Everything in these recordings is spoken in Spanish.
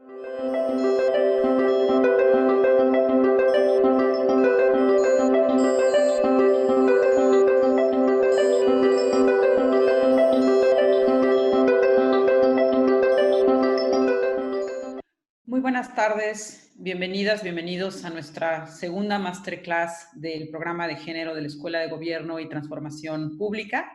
Muy buenas tardes, bienvenidas, bienvenidos a nuestra segunda masterclass del programa de género de la Escuela de Gobierno y Transformación Pública.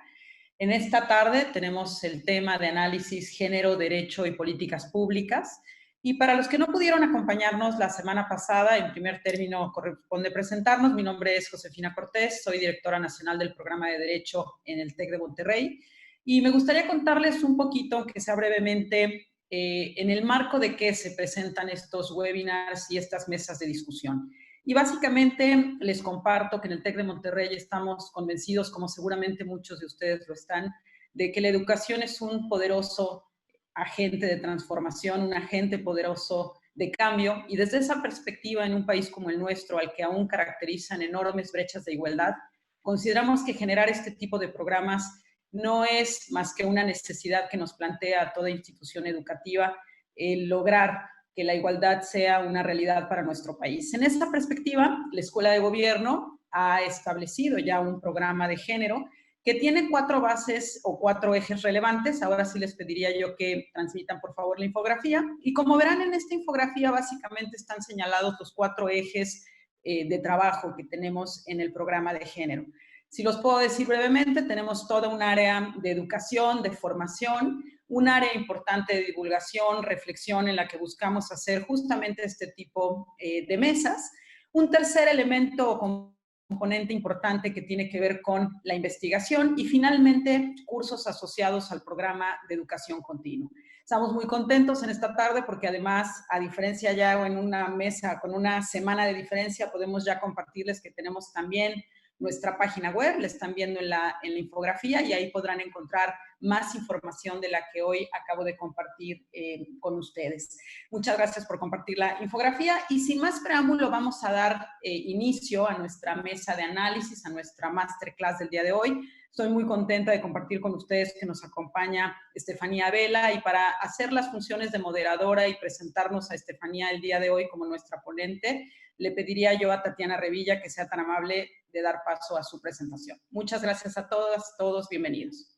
En esta tarde tenemos el tema de análisis género, derecho y políticas públicas. Y para los que no pudieron acompañarnos la semana pasada, en primer término corresponde presentarnos. Mi nombre es Josefina Cortés, soy directora nacional del programa de Derecho en el TEC de Monterrey. Y me gustaría contarles un poquito, aunque sea brevemente, en el marco de qué se presentan estos webinars y estas mesas de discusión. Y básicamente les comparto que en el TEC de Monterrey estamos convencidos, como seguramente muchos de ustedes lo están, de que la educación es un poderoso agente de transformación, un agente poderoso de cambio, y desde esa perspectiva, en un país como el nuestro, al que aún caracterizan enormes brechas de igualdad, consideramos que generar este tipo de programas no es más que una necesidad que nos plantea toda institución educativa, el lograr que la igualdad sea una realidad para nuestro país. En esta perspectiva, la Escuela de Gobierno ha establecido ya un programa de género que tiene 4 bases o 4 ejes relevantes. Ahora sí les pediría yo que transmitan, por favor, la infografía. Y como verán en esta infografía, básicamente están señalados los 4 ejes de trabajo que tenemos en el programa de género. Si los puedo decir brevemente, tenemos toda un área de educación, de formación, un área importante de divulgación, reflexión, en la que buscamos hacer justamente este tipo de mesas. Un tercer elemento o componente importante que tiene que ver con la investigación y finalmente cursos asociados al programa de educación continua. Estamos muy contentos en esta tarde porque además, a diferencia ya en una mesa con una semana de diferencia, podemos ya compartirles que tenemos también nuestra página web, la están viendo en la infografía, y ahí podrán encontrar más información de la que hoy acabo de compartir con ustedes. Muchas gracias por compartir la infografía, y sin más preámbulo vamos a dar inicio a nuestra mesa de análisis, a nuestra masterclass del día de hoy. Estoy muy contenta de compartir con ustedes que nos acompaña Estefanía Vela, y para hacer las funciones de moderadora y presentarnos a Estefanía el día de hoy como nuestra ponente, le pediría yo a Tatiana Revilla que sea tan amable de dar paso a su presentación. Muchas gracias a todas, todos, bienvenidos.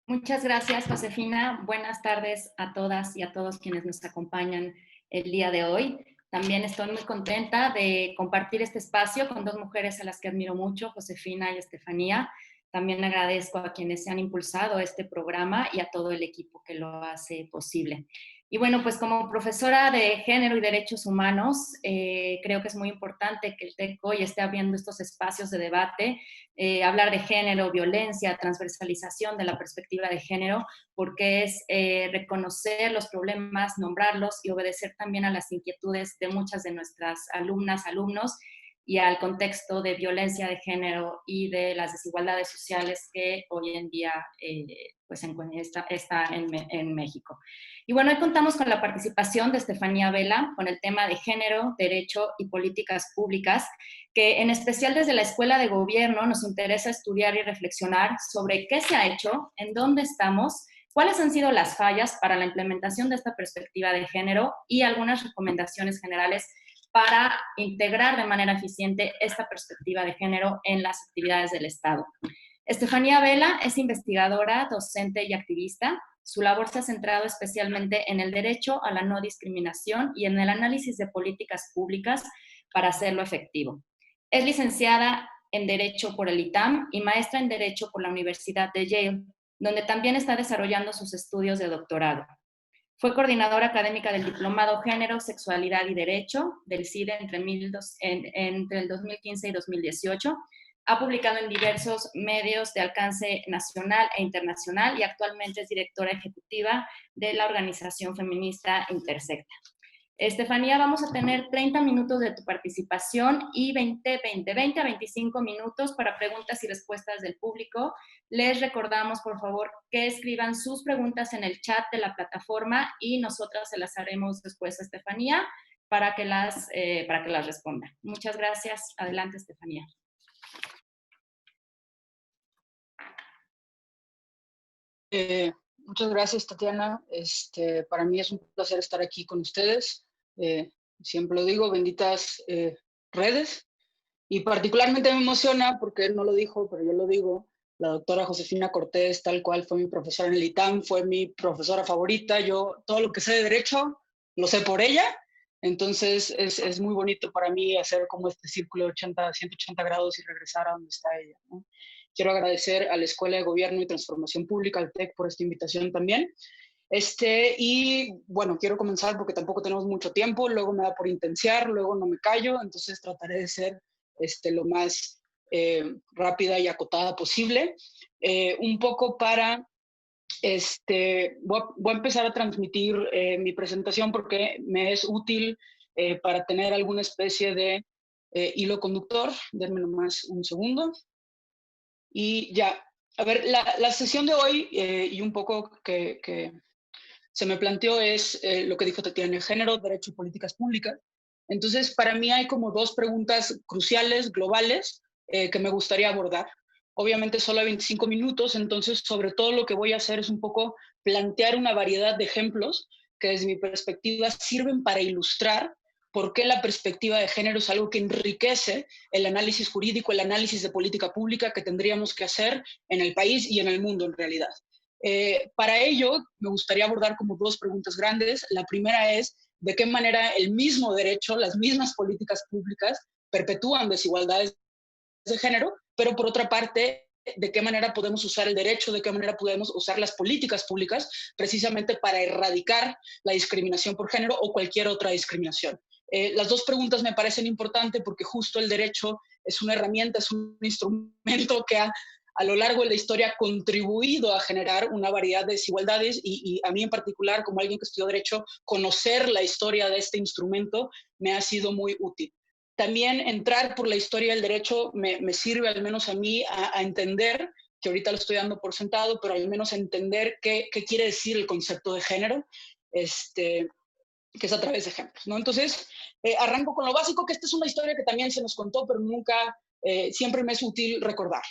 Muchas gracias, Josefina. Buenas tardes a todas y a todos quienes nos acompañan el día de hoy. También estoy muy contenta de compartir este espacio con 2 mujeres a las que admiro mucho, Josefina y Estefanía. También agradezco a quienes se han impulsado este programa y a todo el equipo que lo hace posible. Y bueno, pues como profesora de Género y Derechos Humanos, creo que es muy importante que el TEC hoy esté abriendo estos espacios de debate, hablar de género, violencia, transversalización de la perspectiva de género, porque es reconocer los problemas, nombrarlos y obedecer también a las inquietudes de muchas de nuestras alumnas, alumnos, y al contexto de violencia de género y de las desigualdades sociales que hoy en día pues está en México. Y bueno, hoy contamos con la participación de Estefanía Vela con el tema de género, derecho y políticas públicas, que en especial desde la Escuela de Gobierno nos interesa estudiar y reflexionar sobre qué se ha hecho, en dónde estamos, cuáles han sido las fallas para la implementación de esta perspectiva de género y algunas recomendaciones generales para integrar de manera eficiente esta perspectiva de género en las actividades del Estado. Estefanía Vela es investigadora, docente y activista. Su labor se ha centrado especialmente en el derecho a la no discriminación y en el análisis de políticas públicas para hacerlo efectivo. Es licenciada en Derecho por el ITAM y maestra en Derecho por la Universidad de Yale, donde también está desarrollando sus estudios de doctorado. Fue coordinadora académica del Diplomado Género, Sexualidad y Derecho del CIDE entre el 2015 y 2018. Ha publicado en diversos medios de alcance nacional e internacional y actualmente es directora ejecutiva de la organización feminista Intersecta. Estefanía, vamos a tener 30 minutos de tu participación y 20 a 25 minutos para preguntas y respuestas del público. Les recordamos, por favor, que escriban sus preguntas en el chat de la plataforma y nosotras se las haremos después a Estefanía para que las responda. Muchas gracias. Adelante, Estefanía. Muchas gracias, Tatiana. Para mí es un placer estar aquí con ustedes. Siempre lo digo, benditas redes. Y particularmente me emociona, porque él no lo dijo, pero yo lo digo, la doctora Josefina Cortés, tal cual fue mi profesora en el ITAM, fue mi profesora favorita. Yo todo lo que sé de derecho lo sé por ella. Entonces es muy bonito para mí hacer como este círculo de 180 grados y regresar a donde está ella, ¿no? Quiero agradecer a la Escuela de Gobierno y Transformación Pública, al TEC, por esta invitación también. Y bueno, quiero comenzar porque tampoco tenemos mucho tiempo, luego me da por intenciar, luego no me callo, entonces trataré de ser lo más rápida y acotada posible. Un poco para, voy a empezar a transmitir mi presentación porque me es útil para tener alguna especie de hilo conductor. Denme nomás un segundo. Y ya, a ver, la sesión de hoy y un poco que se me planteó es lo que dijo Tatiana: género, derecho y políticas públicas. Entonces, para mí hay como dos preguntas cruciales, globales, que me gustaría abordar. Obviamente solo hay 25 minutos, entonces sobre todo lo que voy a hacer es un poco plantear una variedad de ejemplos que desde mi perspectiva sirven para ilustrar por qué la perspectiva de género es algo que enriquece el análisis jurídico, el análisis de política pública que tendríamos que hacer en el país y en el mundo en realidad. Para ello, me gustaría abordar como dos preguntas grandes. La primera es, ¿de qué manera el mismo derecho, las mismas políticas públicas perpetúan desigualdades de género? Pero por otra parte, ¿de qué manera podemos usar el derecho, de qué manera podemos usar las políticas públicas precisamente para erradicar la discriminación por género o cualquier otra discriminación? Las dos preguntas me parecen importantes porque justo el derecho es una herramienta, es un instrumento que a lo largo de la historia ha contribuido a generar una variedad de desigualdades y a mí en particular, como alguien que estudió Derecho, conocer la historia de este instrumento me ha sido muy útil. También entrar por la historia del derecho me sirve, al menos a mí, a entender, que ahorita lo estoy dando por sentado, pero al menos entender qué quiere decir el concepto de género, que es a través de ejemplos, ¿no? Entonces, arranco con lo básico, que esta es una historia que también se nos contó, pero nunca, siempre me es útil recordar.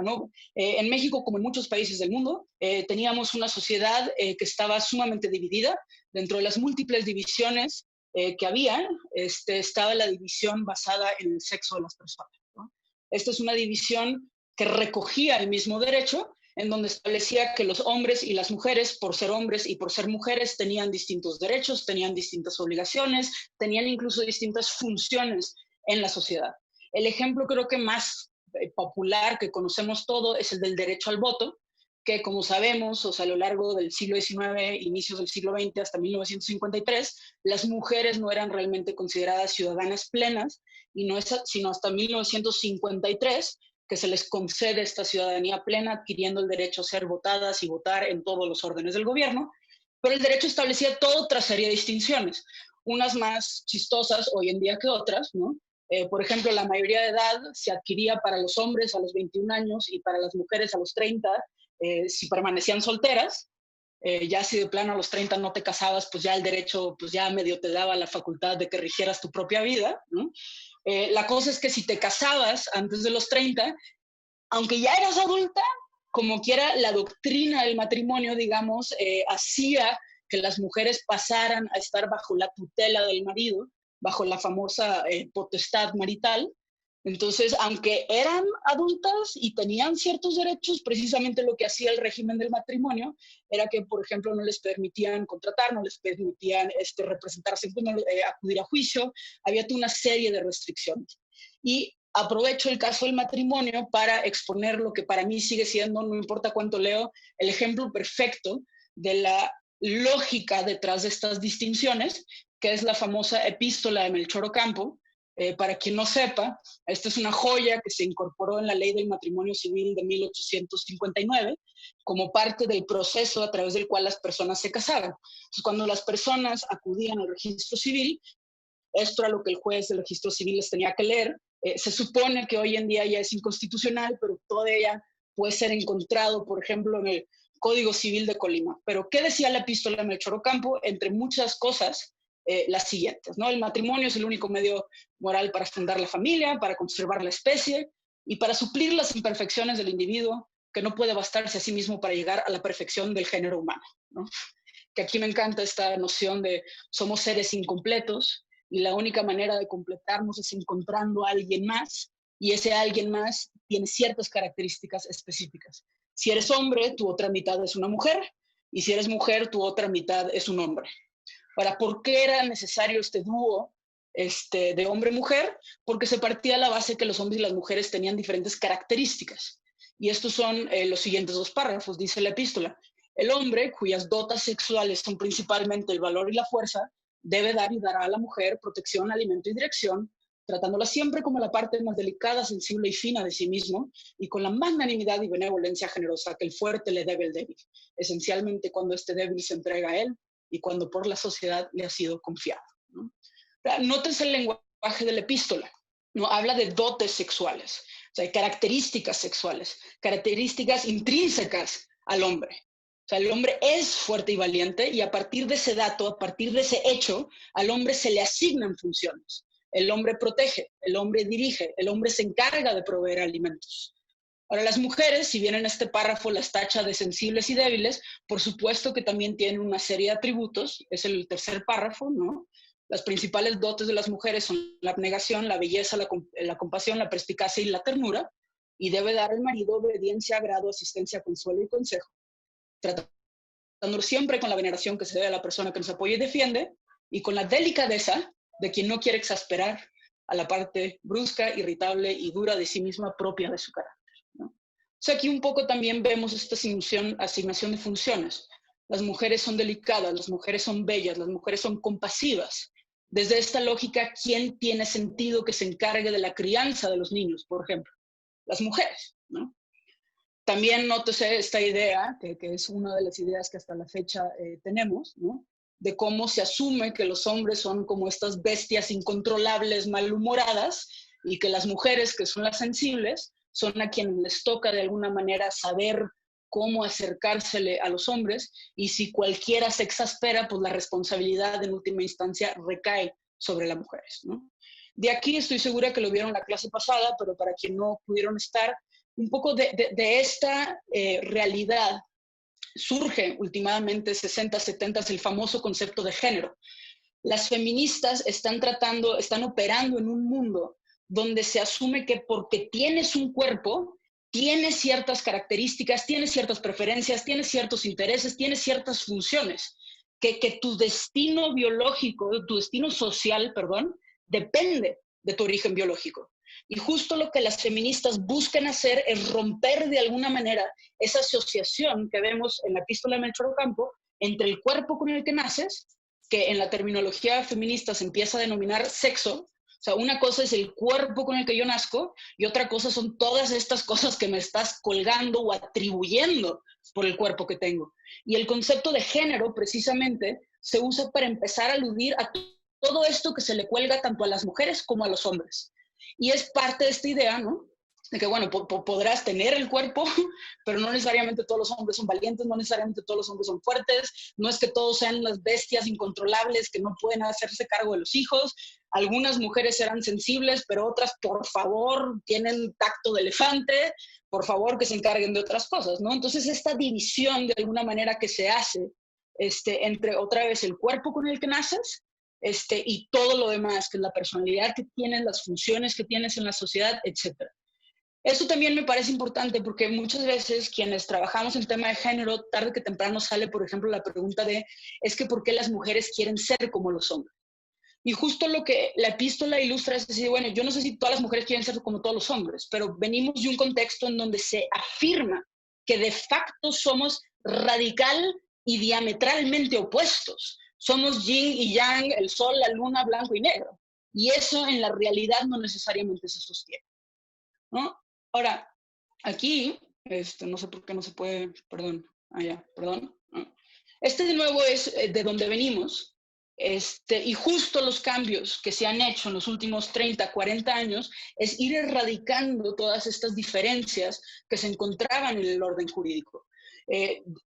¿No? En México, como en muchos países del mundo, teníamos una sociedad que estaba sumamente dividida. Dentro de las múltiples divisiones que había, estaba la división basada en el sexo de las personas, ¿no? Esta es una división que recogía el mismo derecho, en donde establecía que los hombres y las mujeres, por ser hombres y por ser mujeres, tenían distintos derechos, tenían distintas obligaciones, tenían incluso distintas funciones en la sociedad. El ejemplo creo que más popular que conocemos todo es el del derecho al voto, que como sabemos, o sea, a lo largo del siglo XIX, inicios del siglo XX hasta 1953, las mujeres no eran realmente consideradas ciudadanas plenas, y no es sino hasta 1953 que se les concede esta ciudadanía plena, adquiriendo el derecho a ser votadas y votar en todos los órdenes del gobierno. Pero el derecho establecía toda otra serie de distinciones, unas más chistosas hoy en día que otras, ¿no? Por ejemplo, la mayoría de edad se adquiría para los hombres a los 21 años y para las mujeres a los 30, si permanecían solteras. Ya si de plano a los 30 no te casabas, pues ya el derecho pues ya medio te daba la facultad de que rigieras tu propia vida, ¿no? La cosa es que si te casabas antes de los 30, aunque ya eras adulta, como quiera, la doctrina del matrimonio, digamos, hacía que las mujeres pasaran a estar bajo la tutela del marido, bajo la famosa potestad marital. Entonces, aunque eran adultas y tenían ciertos derechos, precisamente lo que hacía el régimen del matrimonio era que, por ejemplo, no les permitían contratar, no les permitían representarse, acudir a juicio, había toda una serie de restricciones. Y aprovecho el caso del matrimonio para exponer lo que para mí sigue siendo, no importa cuánto leo, el ejemplo perfecto de la lógica detrás de estas distinciones, que es la famosa epístola de Melchor Ocampo. Para quien no sepa, esta es una joya que se incorporó en la Ley del Matrimonio Civil de 1859 como parte del proceso a través del cual las personas se casaban. Entonces, cuando las personas acudían al registro civil, esto era lo que el juez del registro civil les tenía que leer. Se supone que hoy en día ya es inconstitucional, pero todavía puede ser encontrado, por ejemplo, en el Código Civil de Colima. Pero, ¿qué decía la epístola de Melchor Ocampo? Entre muchas cosas, las siguientes, ¿no? El matrimonio es el único medio moral para fundar la familia, para conservar la especie y para suplir las imperfecciones del individuo. que no puede bastarse a sí mismo para llegar a la perfección del género humano, ¿no? Que aquí me encanta esta noción de somos seres incompletos y la única manera de completarnos es encontrando a alguien más, y ese alguien más tiene ciertas características específicas. Si eres hombre, tu otra mitad es una mujer, y si eres mujer, tu otra mitad es un hombre. Ahora, ¿por qué era necesario este dúo de hombre-mujer? Porque se partía de la base que los hombres y las mujeres tenían diferentes características. Y estos son los siguientes dos párrafos, dice la epístola. El hombre, cuyas dotas sexuales son principalmente el valor y la fuerza, debe dar y dará a la mujer protección, alimento y dirección, tratándola siempre como la parte más delicada, sensible y fina de sí mismo, y con la magnanimidad y benevolencia generosa que el fuerte le debe al débil, esencialmente cuando este débil se entrega a él y cuando por la sociedad le ha sido confiado, ¿no? Nótese el lenguaje de la epístola, ¿no? Habla de dotes sexuales, o sea, características sexuales, características intrínsecas al hombre. O sea, el hombre es fuerte y valiente, y a partir de ese dato, a partir de ese hecho, al hombre se le asignan funciones. El hombre protege, el hombre dirige, el hombre se encarga de proveer alimentos. Ahora, las mujeres, si bien en este párrafo las tacha de sensibles y débiles, por supuesto que también tienen una serie de atributos, es el tercer párrafo, ¿no? Las principales dotes de las mujeres son la abnegación, la belleza, la compasión, la perspicacia y la ternura, y debe dar al marido obediencia, agrado, asistencia, consuelo y consejo, tratándolo siempre con la veneración que se debe a la persona que nos apoya y defiende, y con la delicadeza de quien no quiere exasperar a la parte brusca, irritable y dura de sí misma propia de su carácter, ¿no? O sea, aquí un poco también vemos esta asignación de funciones. Las mujeres son delicadas, las mujeres son bellas, las mujeres son compasivas. Desde esta lógica, ¿quién tiene sentido que se encargue de la crianza de los niños, por ejemplo? Las mujeres, ¿no? También nótese esta idea, que es una de las ideas que hasta la fecha tenemos, ¿no? De cómo se asume que los hombres son como estas bestias incontrolables, malhumoradas, y que las mujeres, que son las sensibles, son a quienes les toca de alguna manera saber cómo acercársele a los hombres, y si cualquiera se exaspera, pues la responsabilidad en última instancia recae sobre las mujeres, ¿no? De aquí estoy segura que lo vieron la clase pasada, pero para quien no pudieron estar, un poco de esta realidad surge últimamente 60, 70 el famoso concepto de género. Las feministas están operando en un mundo donde se asume que porque tienes un cuerpo, tienes ciertas características, tienes ciertas preferencias, tienes ciertos intereses, tienes ciertas funciones, que tu destino biológico, tu destino social, perdón, depende de tu origen biológico. Y justo lo que las feministas buscan hacer es romper de alguna manera esa asociación que vemos en la epístola de Melchor Ocampo entre el cuerpo con el que naces, que en la terminología feminista se empieza a denominar sexo. O sea, una cosa es el cuerpo con el que yo nazco y otra cosa son todas estas cosas que me estás colgando o atribuyendo por el cuerpo que tengo. Y el concepto de género precisamente se usa para empezar a aludir a todo esto que se le cuelga tanto a las mujeres como a los hombres. Y es parte de esta idea, ¿no? De que, bueno, podrás tener el cuerpo, pero no necesariamente todos los hombres son valientes, no necesariamente todos los hombres son fuertes, no es que todos sean las bestias incontrolables que no pueden hacerse cargo de los hijos. Algunas mujeres serán sensibles, pero otras, por favor, tienen tacto de elefante, por favor, que se encarguen de otras cosas, ¿no? Entonces, esta división de alguna manera que se hace entre, otra vez, el cuerpo con el que naces, y todo lo demás, que es la personalidad que tienes, las funciones que tienes en la sociedad, etc. Eso también me parece importante porque muchas veces quienes trabajamos en tema de género, tarde que temprano sale, por ejemplo, la pregunta de, es que ¿por qué las mujeres quieren ser como los hombres? Y justo lo que la epístola ilustra es decir, bueno, yo no sé si todas las mujeres quieren ser como todos los hombres, pero venimos de un contexto en donde se afirma que de facto somos radical y diametralmente opuestos. Somos yin y yang, el sol, la luna, blanco y negro. Y eso en la realidad no necesariamente se sostiene, ¿no? Ahora, aquí, no sé por qué no se puede, perdón, perdón. De nuevo es de donde venimos, y justo los cambios que se han hecho en los últimos 30, 40 años es ir erradicando todas estas diferencias que se encontraban en el orden jurídico.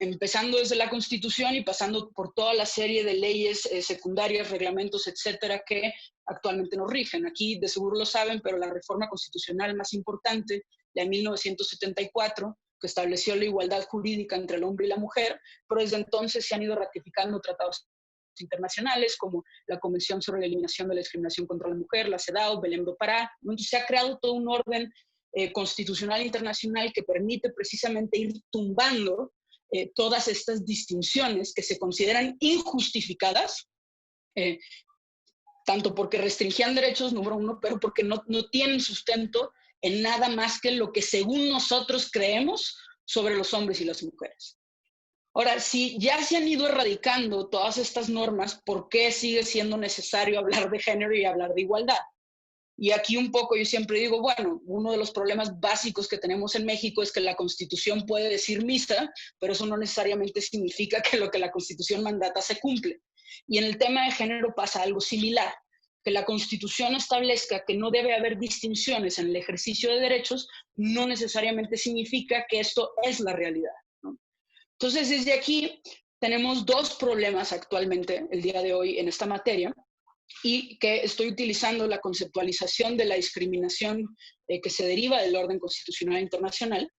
Empezando desde la Constitución y pasando por toda la serie de leyes secundarias, reglamentos, etcétera, que actualmente nos rigen. Aquí de seguro lo saben, pero la reforma constitucional más importante, la de 1974, que estableció la igualdad jurídica entre el hombre y la mujer, pero desde entonces se han ido ratificando tratados internacionales como la Convención sobre la Eliminación de la Discriminación contra la Mujer, la CEDAW, Belém do Pará. Entonces se ha creado todo un orden constitucional internacional que permite precisamente ir tumbando todas estas distinciones que se consideran injustificadas, tanto porque restringían derechos, número uno, pero porque no tienen sustento en nada más que lo que según nosotros creemos sobre los hombres y las mujeres. Ahora, si ya se han ido erradicando todas estas normas, ¿por qué sigue siendo necesario hablar de género y hablar de igualdad? Y aquí un poco yo siempre digo, bueno, uno de los problemas básicos que tenemos en México es que la Constitución puede decir misa, pero eso no necesariamente significa que lo que la Constitución mandata se cumple. Y en el tema de género pasa algo similar, que la Constitución establezca que no debe haber distinciones en el ejercicio de derechos, no necesariamente significa que esto es la realidad, ¿no? Entonces, desde aquí tenemos dos problemas actualmente, el día de hoy, en esta materia, y que estoy utilizando la conceptualización de la discriminación que se deriva del orden constitucional internacional.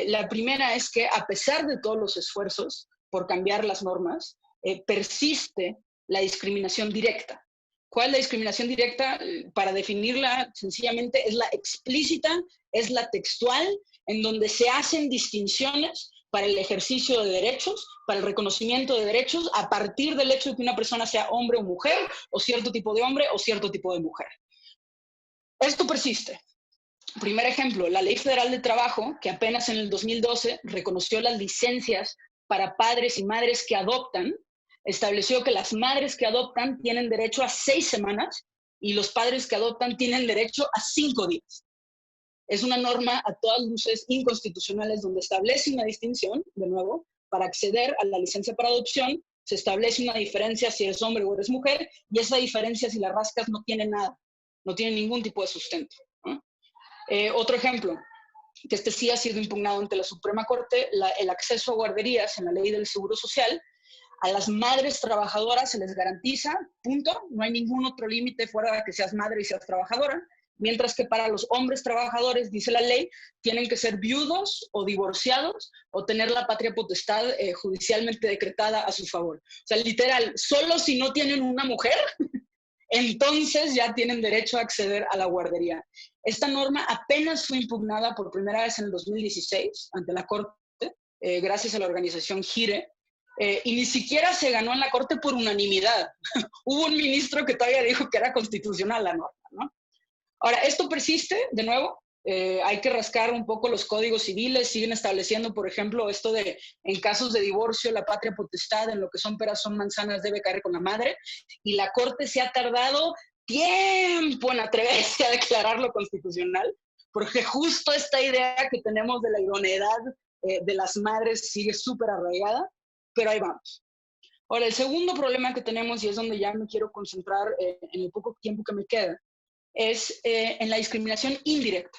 La primera es que, a pesar de todos los esfuerzos por cambiar las normas, persiste la discriminación directa. ¿Cuál es la discriminación directa? Para definirla sencillamente, es la explícita, es la textual, en donde se hacen distinciones para el ejercicio de derechos, para el reconocimiento de derechos, a partir del hecho de que una persona sea hombre o mujer, o cierto tipo de hombre o cierto tipo de mujer. Esto persiste. Primer ejemplo, la Ley Federal de Trabajo, que apenas en el 2012 reconoció las licencias para padres y madres que adoptan, estableció que las madres que adoptan tienen derecho a 6 semanas y los padres que adoptan tienen derecho a 5 días. Es una norma a todas luces inconstitucionales donde establece una distinción, de nuevo, para acceder a la licencia para adopción, se establece una diferencia si eres hombre o eres mujer, y esa diferencia, si la rascas, no tiene nada, no tiene ningún tipo de sustento, ¿no? Otro ejemplo, que este sí ha sido impugnado ante la Suprema Corte, el acceso a guarderías en la Ley del Seguro Social. A las madres trabajadoras se les garantiza, punto, no hay ningún otro límite fuera de que seas madre y seas trabajadora, mientras que para los hombres trabajadores, dice la ley, tienen que ser viudos o divorciados o tener la patria potestad judicialmente decretada a su favor. O sea, literal, solo si no tienen una mujer, entonces ya tienen derecho a acceder a la guardería. Esta norma apenas fue impugnada por primera vez en el 2016 ante la Corte, gracias a la organización GIRE, y ni siquiera se ganó en la Corte por unanimidad. Hubo un ministro que todavía dijo que era constitucional la norma, ¿no? Ahora, esto persiste, de nuevo, hay que rascar un poco los códigos civiles, siguen estableciendo, por ejemplo, esto de, en casos de divorcio, la patria potestad, en lo que son peras son manzanas, debe caer con la madre, y la Corte se ha tardado tiempo en atreverse a declararlo constitucional, porque justo esta idea que tenemos de la idoneidad de las madres sigue súper arraigada, pero ahí vamos. Ahora, el segundo problema que tenemos, y es donde ya me quiero concentrar en el poco tiempo que me queda, es en la discriminación indirecta.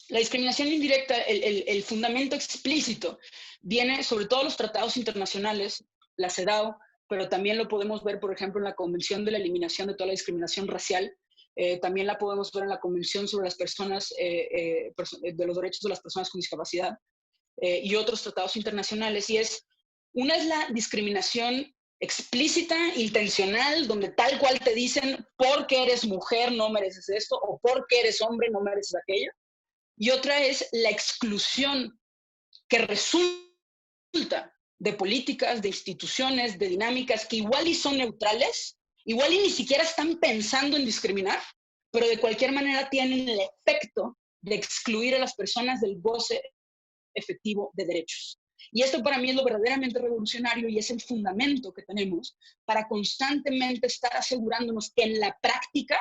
La discriminación indirecta, el fundamento explícito, viene sobre todo los tratados internacionales, la CEDAW, pero también lo podemos ver, por ejemplo, en la Convención de la Eliminación de toda la Discriminación Racial, también la podemos ver en la Convención sobre las personas, de los derechos de las personas con discapacidad, y otros tratados internacionales, y una es la discriminación explícita, intencional, donde tal cual te dicen, porque eres mujer no mereces esto, o porque eres hombre no mereces aquello. Y otra es la exclusión que resulta de políticas, de instituciones, de dinámicas que igual y son neutrales, igual y ni siquiera están pensando en discriminar, pero de cualquier manera tienen el efecto de excluir a las personas del goce efectivo de derechos. Y esto para mí es lo verdaderamente revolucionario y es el fundamento que tenemos para constantemente estar asegurándonos que en la práctica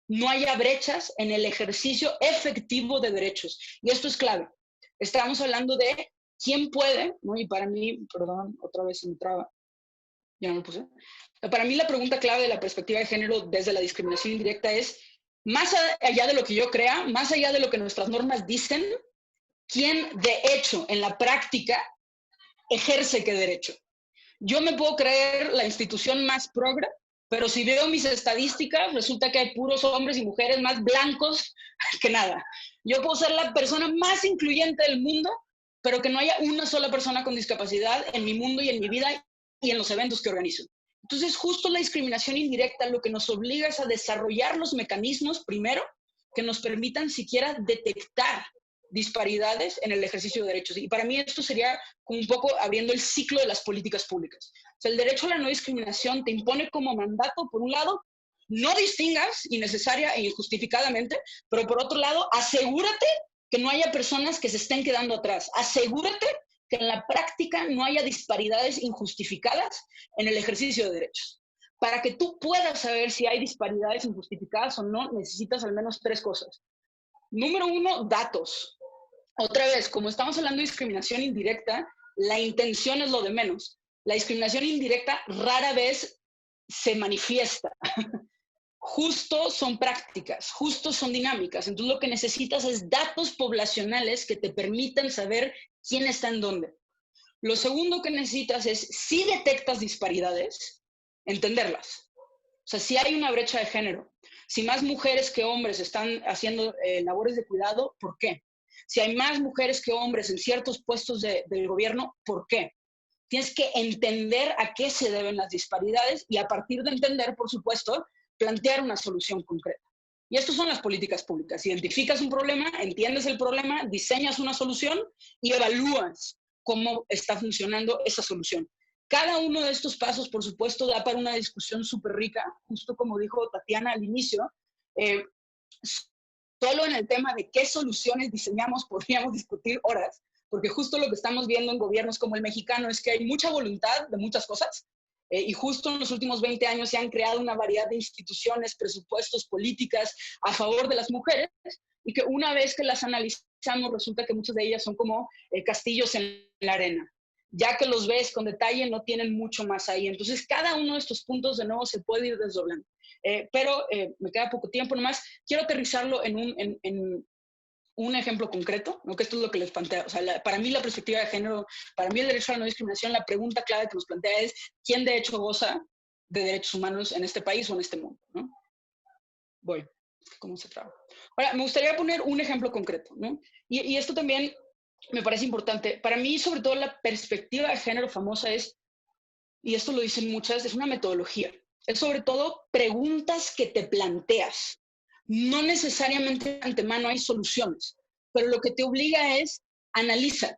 no haya brechas en el ejercicio efectivo de derechos. Y esto es clave. Estamos hablando de quién puede, ¿no? Y para mí, perdón, otra vez se me traba, ya no lo puse. Para mí la pregunta clave de la perspectiva de género desde la discriminación indirecta es, más allá de lo que yo crea, más allá de lo que nuestras normas dicen, ¿quién de hecho en la práctica ejerce qué derecho? Yo me puedo creer la institución más progre, pero si veo mis estadísticas, resulta que hay puros hombres y mujeres más blancos que nada. Yo puedo ser la persona más incluyente del mundo, pero que no haya una sola persona con discapacidad en mi mundo y en mi vida y en los eventos que organizo. Entonces, justo la discriminación indirecta lo que nos obliga es a desarrollar los mecanismos, primero, que nos permitan siquiera detectar disparidades en el ejercicio de derechos. Y para mí esto sería como un poco abriendo el ciclo de las políticas públicas. O sea, el derecho a la no discriminación te impone como mandato, por un lado, no distingas innecesaria e injustificadamente, pero por otro lado, asegúrate que no haya personas que se estén quedando atrás. Asegúrate que en la práctica no haya disparidades injustificadas en el ejercicio de derechos. Para que tú puedas saber si hay disparidades injustificadas o no, necesitas al menos 3 cosas. Número 1, datos. Otra vez, como estamos hablando de discriminación indirecta, la intención es lo de menos. La discriminación indirecta rara vez se manifiesta. Justo son prácticas, justo son dinámicas. Entonces lo que necesitas es datos poblacionales que te permitan saber quién está en dónde. Lo segundo que necesitas es, si detectas disparidades, entenderlas. O sea, si hay una brecha de género, si más mujeres que hombres están haciendo labores de cuidado, ¿por qué? Si hay más mujeres que hombres en ciertos puestos del gobierno, ¿por qué? Tienes que entender a qué se deben las disparidades y a partir de entender, por supuesto, plantear una solución concreta. Y estas son las políticas públicas. Identificas un problema, entiendes el problema, diseñas una solución y evalúas cómo está funcionando esa solución. Cada uno de estos pasos, por supuesto, da para una discusión súper rica, justo como dijo Tatiana al inicio. Solo en el tema de qué soluciones diseñamos podríamos discutir horas, porque justo lo que estamos viendo en gobiernos como el mexicano es que hay mucha voluntad de muchas cosas, y justo en los últimos 20 años se han creado una variedad de instituciones, presupuestos, políticas a favor de las mujeres, y que una vez que las analizamos resulta que muchas de ellas son como castillos en la arena. Ya que los ves con detalle, no tienen mucho más ahí. Entonces, cada uno de estos puntos, de nuevo, se puede ir desdoblando. Pero me queda poco tiempo nomás. Quiero aterrizarlo en un ejemplo concreto, ¿no? Que esto es lo que les plantea. O sea, para mí la perspectiva de género, para mí el derecho a la no discriminación, la pregunta clave que nos plantea es ¿quién de hecho goza de derechos humanos en este país o en este mundo? ¿No? Voy. ¿Cómo se traba? Ahora, me gustaría poner un ejemplo concreto, ¿no? Y esto también me parece importante. Para mí, sobre todo, la perspectiva de género famosa es, y esto lo dicen muchas, es una metodología. Es sobre todo preguntas que te planteas. No necesariamente de antemano hay soluciones, pero lo que te obliga es analiza.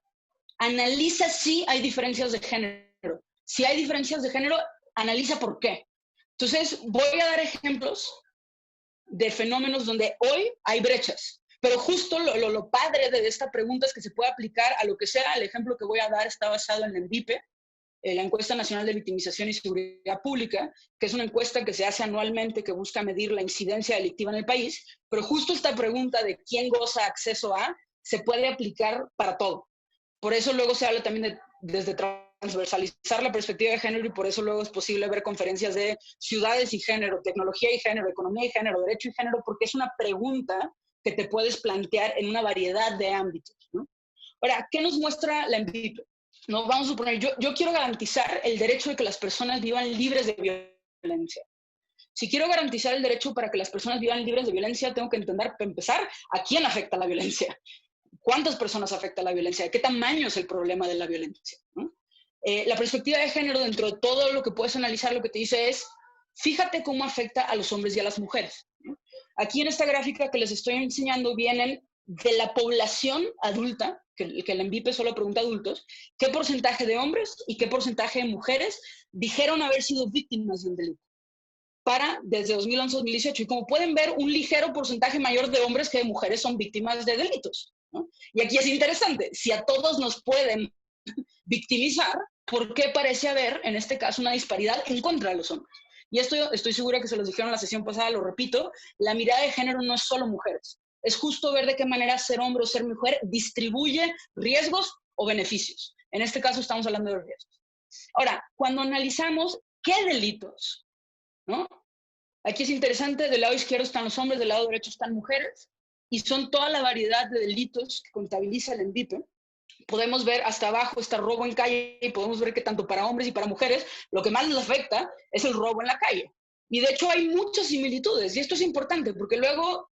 Analiza si hay diferencias de género. Si hay diferencias de género, analiza por qué. Entonces, voy a dar ejemplos de fenómenos donde hoy hay brechas. Pero justo lo padre de esta pregunta es que se puede aplicar a lo que sea. El ejemplo que voy a dar está basado en la ENVIPE, la Encuesta Nacional de Victimización y Seguridad Pública, que es una encuesta que se hace anualmente que busca medir la incidencia delictiva en el país. Pero justo esta pregunta de quién goza acceso a se puede aplicar para todo. Por eso luego se habla también desde transversalizar la perspectiva de género y por eso luego es posible ver conferencias de ciudades y género, tecnología y género, economía y género, derecho y género, porque es una pregunta que te puedes plantear en una variedad de ámbitos, ¿no? Ahora, ¿qué nos muestra la ENVIPE? No, vamos a suponer, yo quiero garantizar el derecho de que las personas vivan libres de violencia. Si quiero garantizar el derecho para que las personas vivan libres de violencia, tengo que entender, para empezar, a quién afecta la violencia. ¿Cuántas personas afecta la violencia? ¿De qué tamaño es el problema de la violencia? ¿No? La perspectiva de género, dentro de todo lo que puedes analizar, lo que te dice es, fíjate cómo afecta a los hombres y a las mujeres, ¿no? Aquí en esta gráfica que les estoy enseñando vienen de la población adulta, que el ENVIPE solo pregunta a adultos, qué porcentaje de hombres y qué porcentaje de mujeres dijeron haber sido víctimas de un delito. Desde 2011 a 2018. Y como pueden ver, un ligero porcentaje mayor de hombres que de mujeres son víctimas de delitos, ¿no? Y aquí es interesante, si a todos nos pueden victimizar, ¿por qué parece haber, en este caso, una disparidad en contra de los hombres? Y esto estoy segura que se los dijeron en la sesión pasada, lo repito, la mirada de género no es solo mujeres. Es justo ver de qué manera ser hombre o ser mujer distribuye riesgos o beneficios. En este caso estamos hablando de riesgos. Ahora, cuando analizamos qué delitos, ¿no? Aquí es interesante, del lado izquierdo están los hombres, del lado derecho están mujeres, y son toda la variedad de delitos que contabiliza el ENVIPE. Podemos ver hasta abajo está robo en calle y podemos ver que tanto para hombres y para mujeres lo que más les afecta es el robo en la calle. Y de hecho hay muchas similitudes, y esto es importante, porque luego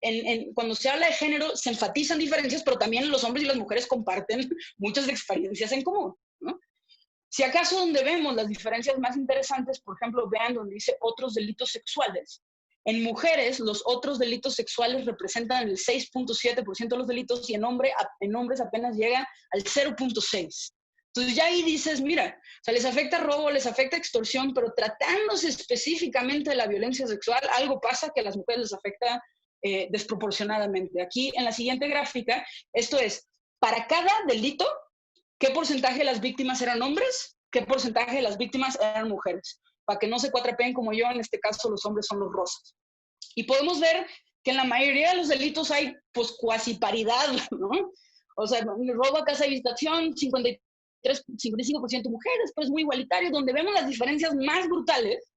cuando se habla de género se enfatizan diferencias, pero también los hombres y las mujeres comparten muchas experiencias en común, ¿no? Si acaso donde vemos las diferencias más interesantes, por ejemplo, vean donde dice otros delitos sexuales. En mujeres, los otros delitos sexuales representan el 6.7% de los delitos y en hombres apenas llega al 0.6%. Entonces ya ahí dices, mira, o sea, les afecta robo, les afecta extorsión, pero tratándose específicamente de la violencia sexual, algo pasa que a las mujeres les afecta desproporcionadamente. Aquí en la siguiente gráfica, esto es, para cada delito, ¿qué porcentaje de las víctimas eran hombres? ¿Qué porcentaje de las víctimas eran mujeres? Para que no se cuatrapeen como yo, en este caso los hombres son los rosas. Y podemos ver que en la mayoría de los delitos hay pues cuasi paridad, ¿no? O sea, robo a casa y habitación, 55% mujeres, pues muy igualitario. Donde vemos las diferencias más brutales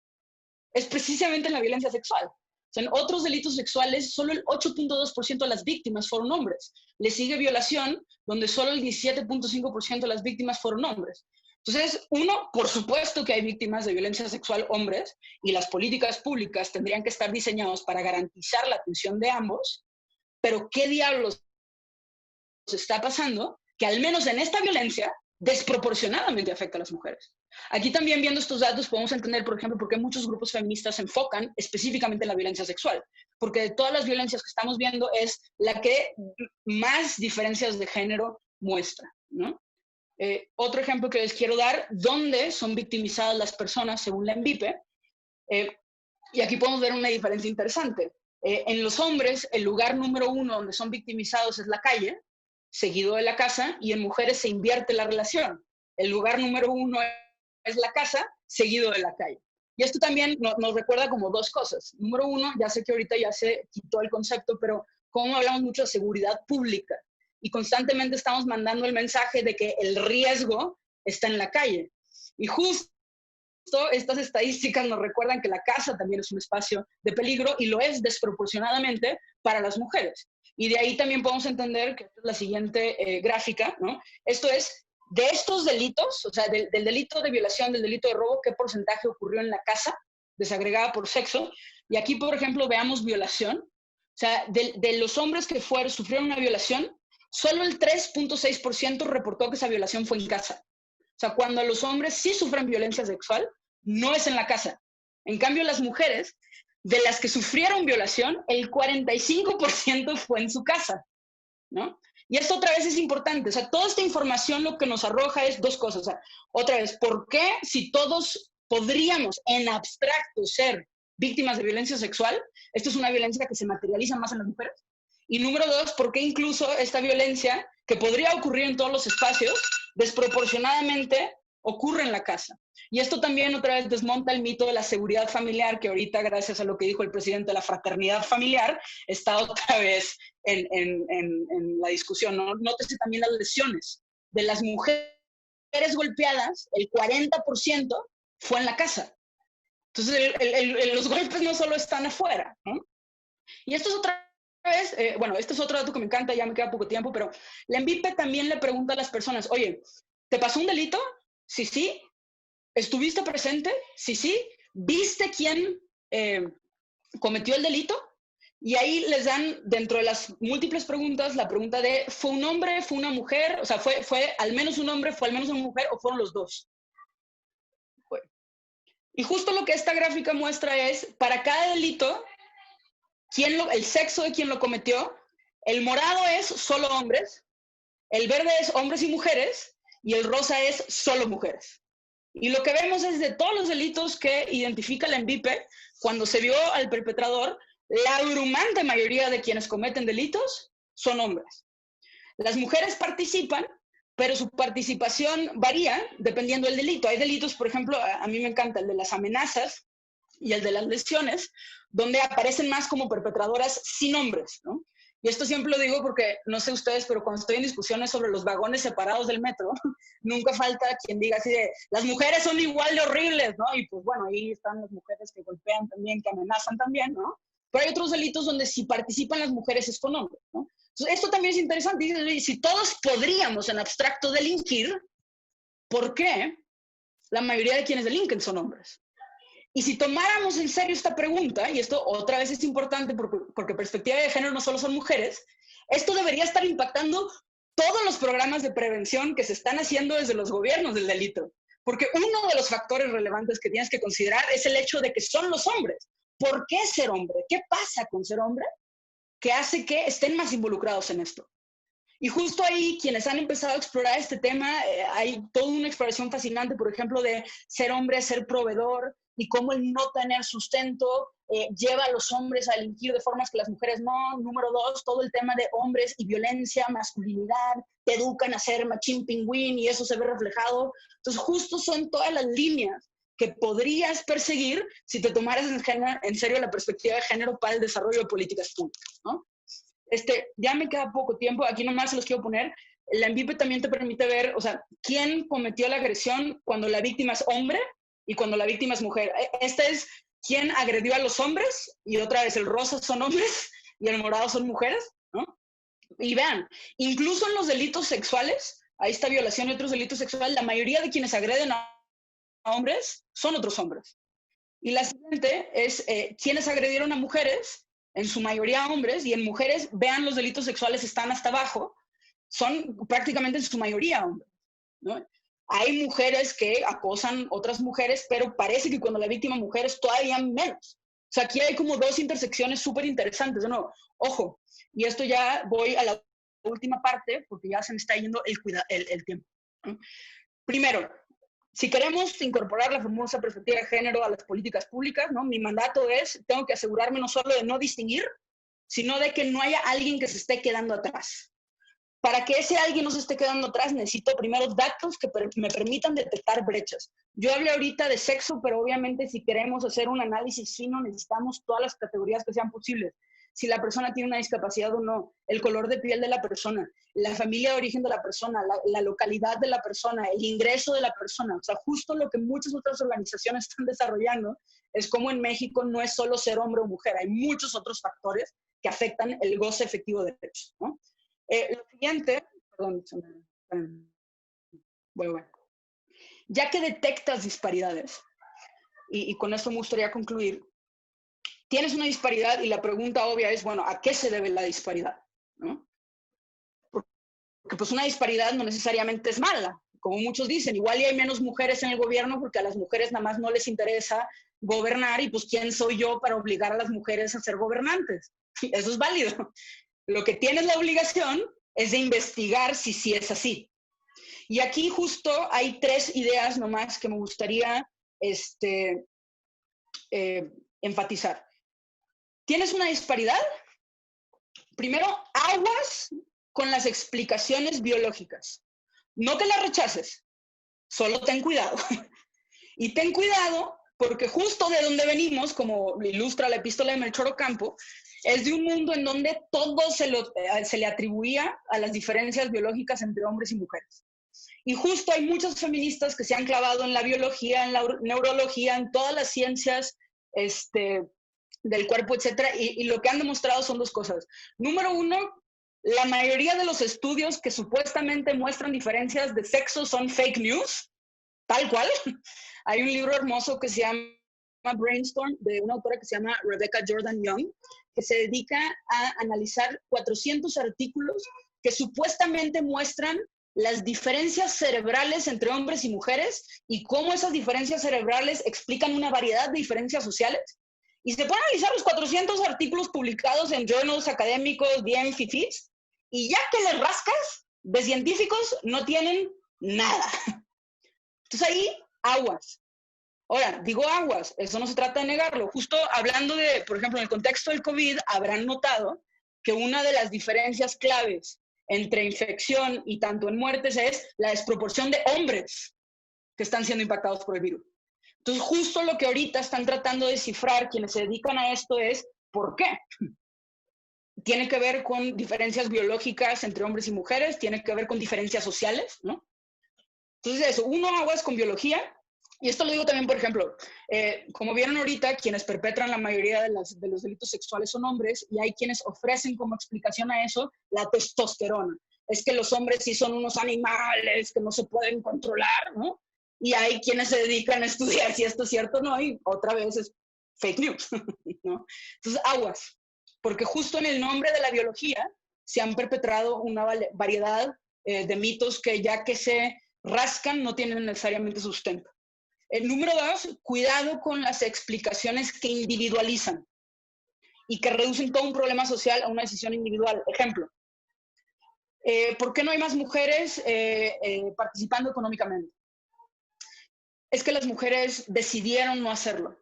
es precisamente en la violencia sexual. O sea, en otros delitos sexuales, solo el 8.2% de las víctimas fueron hombres. Le sigue violación, donde solo el 17.5% de las víctimas fueron hombres. Entonces, uno, por supuesto que hay víctimas de violencia sexual hombres, y las políticas públicas tendrían que estar diseñadas para garantizar la atención de ambos, pero ¿qué diablos está pasando? Que al menos en esta violencia, desproporcionadamente afecta a las mujeres. Aquí también viendo estos datos podemos entender, por ejemplo, por qué muchos grupos feministas se enfocan específicamente en la violencia sexual, porque de todas las violencias que estamos viendo es la que más diferencias de género muestra, ¿no? Otro ejemplo que les quiero dar, ¿dónde son victimizadas las personas según la ENVIPE? Y aquí podemos ver una diferencia interesante. En los hombres, el lugar número 1 donde son victimizados es la calle, seguido de la casa, y en mujeres se invierte la relación. El lugar número 1 es la casa, seguido de la calle. Y esto también nos recuerda como dos cosas. Número 1, ya sé que ahorita ya se quitó el concepto, pero como hablamos mucho de seguridad pública y constantemente estamos mandando el mensaje de que el riesgo está en la calle. Y justo estas estadísticas nos recuerdan que la casa también es un espacio de peligro y lo es desproporcionadamente para las mujeres. Y de ahí también podemos entender que esta es la siguiente gráfica, ¿no? Esto es, de estos delitos, o sea, del delito de violación, del delito de robo, ¿qué porcentaje ocurrió en la casa, desagregada por sexo? Y aquí, por ejemplo, veamos violación. O sea, de los hombres que sufrieron una violación, solo el 3.6% reportó que esa violación fue en casa. O sea, cuando los hombres sí sufren violencia sexual, no es en la casa. En cambio, las mujeres, de las que sufrieron violación, el 45% fue en su casa, ¿no? Y esto otra vez es importante. O sea, toda esta información lo que nos arroja es dos cosas. O sea, otra vez, ¿por qué si todos podríamos en abstracto ser víctimas de violencia sexual, esto es una violencia que se materializa más en las mujeres? Y número 2, ¿por qué incluso esta violencia, que podría ocurrir en todos los espacios, desproporcionadamente ocurre en la casa? Y esto también otra vez desmonta el mito de la seguridad familiar, que ahorita, gracias a lo que dijo el presidente, la fraternidad familiar, está otra vez en la discusión, ¿no? Nótese también las lesiones de las mujeres golpeadas, el 40% fue en la casa. Entonces, los golpes no solo están afuera, ¿no? Y esto es otra vez, bueno, este es otro dato que me encanta, ya me queda poco tiempo, pero la ENVIPE también le pregunta a las personas, oye, ¿te pasó un delito? Sí, sí. ¿Estuviste presente? Sí, sí. ¿Viste quién cometió el delito? Y ahí les dan, dentro de las múltiples preguntas, la pregunta de, ¿fue un hombre, fue una mujer? O sea, ¿fue al menos un hombre, fue al menos una mujer o fueron los dos? Bueno. Y justo lo que esta gráfica muestra es, para cada delito, el sexo de quien lo cometió, el morado es solo hombres, el verde es hombres y mujeres, y el rosa es solo mujeres. Y lo que vemos es de todos los delitos que identifica la ENVIPE, cuando se vio al perpetrador, la abrumante mayoría de quienes cometen delitos son hombres. Las mujeres participan, pero su participación varía dependiendo del delito. Hay delitos, por ejemplo, a mí me encanta el de las amenazas y el de las lesiones, donde aparecen más como perpetradoras sin hombres, ¿no? Y esto siempre lo digo porque, no sé ustedes, pero cuando estoy en discusiones sobre los vagones separados del metro, nunca falta quien diga así de, las mujeres son igual de horribles, ¿no? Y pues bueno, ahí están las mujeres que golpean también, que amenazan también, ¿no? Pero hay otros delitos donde si participan las mujeres es con hombres, ¿no? Entonces, esto también es interesante. Dice, si todos podríamos en abstracto delinquir, ¿por qué la mayoría de quienes delinquen son hombres? Y si tomáramos en serio esta pregunta, y esto otra vez es importante porque perspectiva de género no solo son mujeres, esto debería estar impactando todos los programas de prevención que se están haciendo desde los gobiernos del delito. Porque uno de los factores relevantes que tienes que considerar es el hecho de que son los hombres. ¿Por qué ser hombre? ¿Qué pasa con ser hombre que hace que estén más involucrados en esto? Y justo ahí, quienes han empezado a explorar este tema, hay toda una exploración fascinante, por ejemplo, de ser hombre, ser proveedor, y cómo el no tener sustento lleva a los hombres a delinquir de formas que las mujeres no. Número 2, todo el tema de hombres y violencia, masculinidad, te educan a ser machín pingüín y eso se ve reflejado. Entonces, justo son todas las líneas que podrías perseguir si te tomaras en serio la perspectiva de género para el desarrollo de políticas públicas, ¿no? Ya me queda poco tiempo, aquí nomás se los quiero poner. La MVIPE también te permite ver, o sea, quién cometió la agresión cuando la víctima es hombre y cuando la víctima es mujer. Esta es quién agredió a los hombres, y otra vez el rosa son hombres y el morado son mujeres, ¿no? Y vean, incluso en los delitos sexuales, ahí está violación y otros delitos sexuales, la mayoría de quienes agreden a hombres son otros hombres. Y la siguiente es quienes agredieron a mujeres, en su mayoría hombres, y en mujeres, vean, los delitos sexuales están hasta abajo, son prácticamente en su mayoría hombres, ¿no? Hay mujeres que acosan otras mujeres, pero parece que cuando la víctima mujer es todavía menos. O sea, aquí hay como dos intersecciones súper interesantes. ¿No? Ojo, y esto ya voy a la última parte, porque ya se me está yendo el tiempo, ¿no? Primero, si queremos incorporar la famosa perspectiva de género a las políticas públicas, ¿no? Mi mandato es, tengo que asegurarme no solo de no distinguir, sino de que no haya alguien que se esté quedando atrás. Para que ese alguien no se esté quedando atrás, necesito primero datos que me permitan detectar brechas. Yo hablé ahorita de sexo, pero obviamente si queremos hacer un análisis fino, necesitamos todas las categorías que sean posibles. Si la persona tiene una discapacidad o no, el color de piel de la persona, la familia de origen de la persona, la localidad de la persona, el ingreso de la persona. O sea, justo lo que muchas otras organizaciones están desarrollando es cómo en México no es solo ser hombre o mujer, hay muchos otros factores que afectan el goce efectivo de derechos, ¿no? Lo siguiente, perdón, bueno, ya que detectas disparidades, y con esto me gustaría concluir, tienes una disparidad y la pregunta obvia es, bueno, ¿a qué se debe la disparidad? ¿No? Porque pues una disparidad no necesariamente es mala, como muchos dicen, igual y hay menos mujeres en el gobierno porque a las mujeres nada más no les interesa gobernar y pues ¿quién soy yo para obligar a las mujeres a ser gobernantes? Eso es válido. Lo que tienes la obligación es de investigar si sí es así. Y aquí justo hay tres ideas nomás que me gustaría enfatizar. ¿Tienes una disparidad? Primero, aguas con las explicaciones biológicas. No te las rechaces, solo ten cuidado. Y ten cuidado porque justo de donde venimos, como ilustra la epístola de Melchor Ocampo, es de un mundo en donde todo se le atribuía a las diferencias biológicas entre hombres y mujeres. Y justo hay muchas feministas que se han clavado en la biología, en la neurología, en todas las ciencias del cuerpo, etcétera, y lo que han demostrado son dos cosas. Número uno, la mayoría de los estudios que supuestamente muestran diferencias de sexo son fake news, tal cual. Hay un libro hermoso que se llama Brainstorm, de una autora que se llama Rebecca Jordan Young, que se dedica a analizar 400 artículos que supuestamente muestran las diferencias cerebrales entre hombres y mujeres y cómo esas diferencias cerebrales explican una variedad de diferencias sociales. Y se pueden analizar los 400 artículos publicados en journals académicos bien fifís, y ya que les rascas, de científicos no tienen nada. Entonces ahí, aguas. Ahora, digo aguas, eso no se trata de negarlo. Justo hablando de, por ejemplo, en el contexto del COVID, habrán notado que una de las diferencias claves entre infección y tanto en muertes es la desproporción de hombres que están siendo impactados por el virus. Entonces, justo lo que ahorita están tratando de descifrar quienes se dedican a esto es ¿por qué? Tiene que ver con diferencias biológicas entre hombres y mujeres, tiene que ver con diferencias sociales, ¿no? Entonces, eso, uno, aguas con biología. Y esto lo digo también, por ejemplo, como vieron ahorita, quienes perpetran la mayoría de los delitos sexuales son hombres, y hay quienes ofrecen como explicación a eso la testosterona. Es que los hombres sí son unos animales que no se pueden controlar, ¿no? y hay quienes se dedican a estudiar si esto es cierto o no, y otra vez es fake news, ¿no? Entonces, aguas, porque justo en el nombre de la biología se han perpetrado una variedad de mitos que ya que se rascan no tienen necesariamente sustento. Número 2, cuidado con las explicaciones que individualizan y que reducen todo un problema social a una decisión individual. Ejemplo, ¿por qué no hay más mujeres participando económicamente? Es que las mujeres decidieron no hacerlo.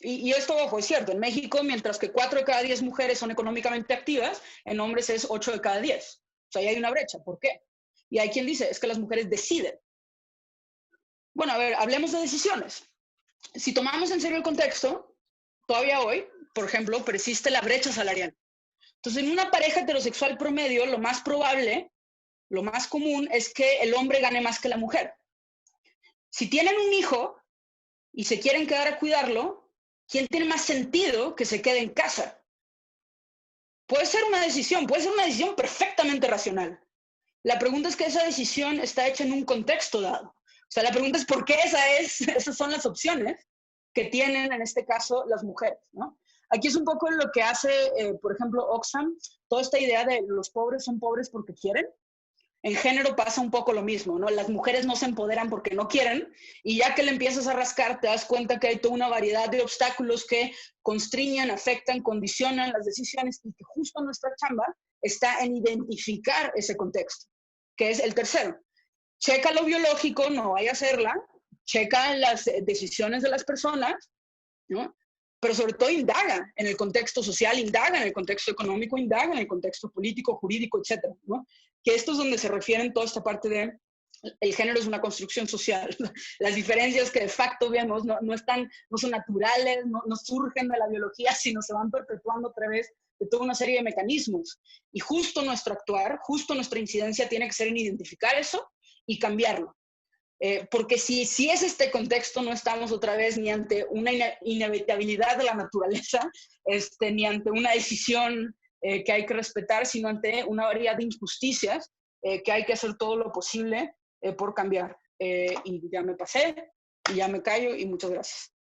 Y esto, ojo, es cierto. En México, mientras que 4 de cada 10 mujeres son económicamente activas, en hombres es 8 de cada 10. O sea, ahí hay una brecha. ¿Por qué? Y hay quien dice, es que las mujeres deciden. Bueno, a ver, hablemos de decisiones. Si tomamos en serio el contexto, todavía hoy, por ejemplo, persiste la brecha salarial. Entonces, en una pareja heterosexual promedio, lo más probable, lo más común, es que el hombre gane más que la mujer. Si tienen un hijo y se quieren quedar a cuidarlo, ¿quién tiene más sentido que se quede en casa? Puede ser una decisión perfectamente racional. La pregunta es que esa decisión está hecha en un contexto dado. O sea, la pregunta es por qué esas son las opciones que tienen en este caso las mujeres, ¿no? Aquí es un poco lo que hace, por ejemplo, Oxfam, toda esta idea de los pobres son pobres porque quieren. En género pasa un poco lo mismo, ¿no? Las mujeres no se empoderan porque no quieren, y ya que le empiezas a rascar, te das cuenta que hay toda una variedad de obstáculos que constriñan, afectan, condicionan las decisiones, y que justo nuestra chamba está en identificar ese contexto, que es el tercero. Checa lo biológico, no vaya a hacerla, checa las decisiones de las personas, ¿no? Pero sobre todo indaga en el contexto social, indaga en el contexto económico, indaga en el contexto político, jurídico, etcétera, ¿no? Que esto es donde se refieren toda esta parte de el género es una construcción social. Las diferencias que de facto vemos no son naturales, no surgen de la biología, sino se van perpetuando a través de toda una serie de mecanismos. Y justo nuestro actuar, justo nuestra incidencia tiene que ser en identificar eso y cambiarlo. Porque si es este contexto, no estamos otra vez ni ante una inevitabilidad de la naturaleza, ni ante una decisión que hay que respetar, sino ante una variedad de injusticias que hay que hacer todo lo posible por cambiar. Y ya me pasé, y ya me callo, y muchas gracias.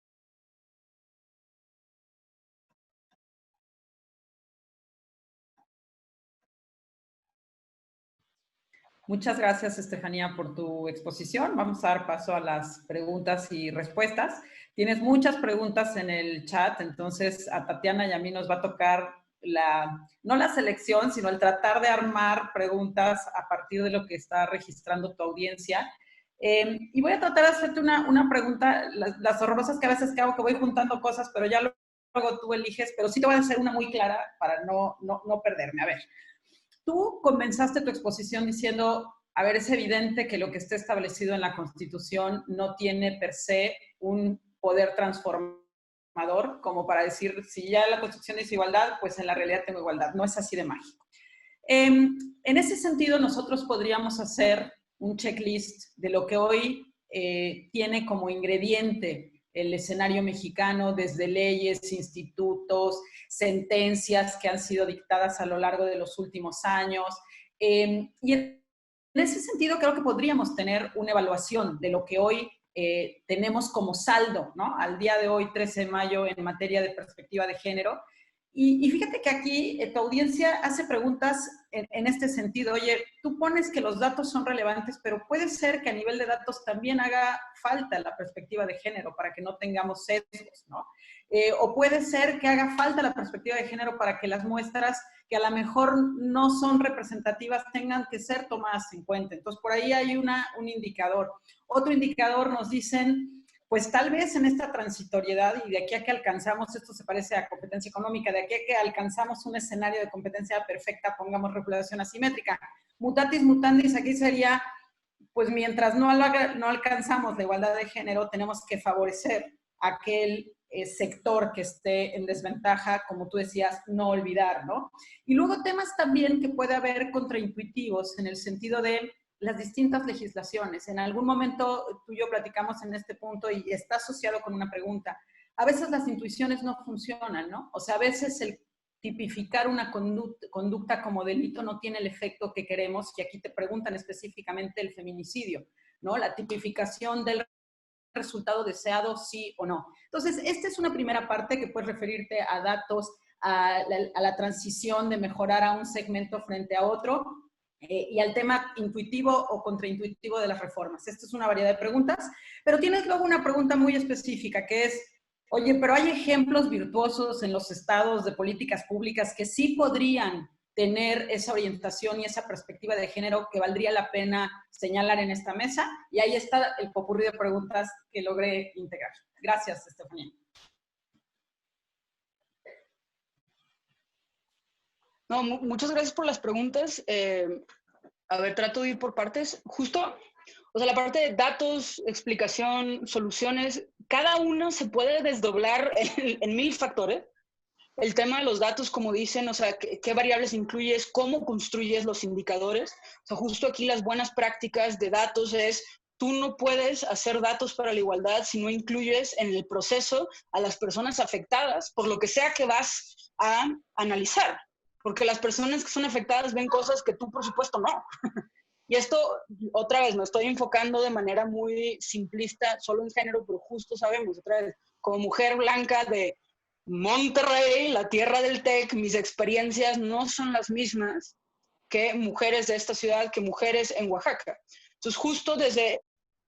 Muchas gracias, Estefanía, por tu exposición. Vamos a dar paso a las preguntas y respuestas. Tienes muchas preguntas en el chat, entonces a Tatiana y a mí nos va a tocar no la selección, sino el tratar de armar preguntas a partir de lo que está registrando tu audiencia. Y voy a tratar de hacerte una pregunta, las horrorosas que a veces hago, que voy juntando cosas, pero ya luego tú eliges, pero sí te voy a hacer una muy clara para no perderme. A ver. Tú comenzaste tu exposición diciendo, a ver, es evidente que lo que está establecido en la Constitución no tiene per se un poder transformador, como para decir, si ya la Constitución dice igualdad, pues en la realidad tengo igualdad. No es así de mágico. En ese sentido, nosotros podríamos hacer un checklist de lo que hoy tiene como ingrediente el escenario mexicano, desde leyes, institutos, sentencias que han sido dictadas a lo largo de los últimos años. Y en ese sentido creo que podríamos tener una evaluación de lo que hoy tenemos como saldo, ¿no? Al día de hoy, 13 de mayo, en materia de perspectiva de género. Y fíjate que aquí tu audiencia hace preguntas en este sentido. Oye, tú pones que los datos son relevantes, pero puede ser que a nivel de datos también haga falta la perspectiva de género para que no tengamos sesgos, ¿no? O puede ser que haga falta la perspectiva de género para que las muestras que a lo mejor no son representativas tengan que ser tomadas en cuenta. Entonces, por ahí hay un indicador. Otro indicador nos dicen, pues tal vez en esta transitoriedad y de aquí a que alcanzamos, esto se parece a competencia económica, de aquí a que alcanzamos un escenario de competencia perfecta, pongamos regulación asimétrica. Mutatis mutandis aquí sería, pues mientras no alcanzamos la igualdad de género, tenemos que favorecer aquel sector que esté en desventaja, como tú decías, no olvidar, ¿no? Y luego temas también que puede haber contraintuitivos en el sentido de las distintas legislaciones. En algún momento tú y yo platicamos en este punto y está asociado con una pregunta. A veces las intuiciones no funcionan, ¿no? O sea, a veces el tipificar una conducta como delito no tiene el efecto que queremos, y aquí te preguntan específicamente el feminicidio. ¿no? La tipificación del resultado deseado, sí o no. Entonces, esta es una primera parte que puedes referirte a datos, a la transición de mejorar a un segmento frente a otro, y al tema intuitivo o contraintuitivo de las reformas. Esta es una variedad de preguntas, pero tienes luego una pregunta muy específica que es, oye, pero hay ejemplos virtuosos en los estados de políticas públicas que sí podrían tener esa orientación y esa perspectiva de género que valdría la pena señalar en esta mesa. Y ahí está el popurrí de preguntas que logré integrar. Gracias, Estefanía. No, muchas gracias por las preguntas. A ver, trato de ir por partes. Justo, o sea, la parte de datos, explicación, soluciones, cada uno se puede desdoblar en 1000 factores. El tema de los datos, como dicen, o sea, qué variables incluyes, cómo construyes los indicadores. O sea, justo aquí las buenas prácticas de datos es, tú no puedes hacer datos para la igualdad si no incluyes en el proceso a las personas afectadas por lo que sea que vas a analizar. Porque las personas que son afectadas ven cosas que tú, por supuesto, no. Y esto, otra vez, me estoy enfocando de manera muy simplista, solo en género, pero justo sabemos, otra vez, como mujer blanca de Monterrey, la tierra del TEC, mis experiencias no son las mismas que mujeres de esta ciudad, que mujeres en Oaxaca. Entonces, justo desde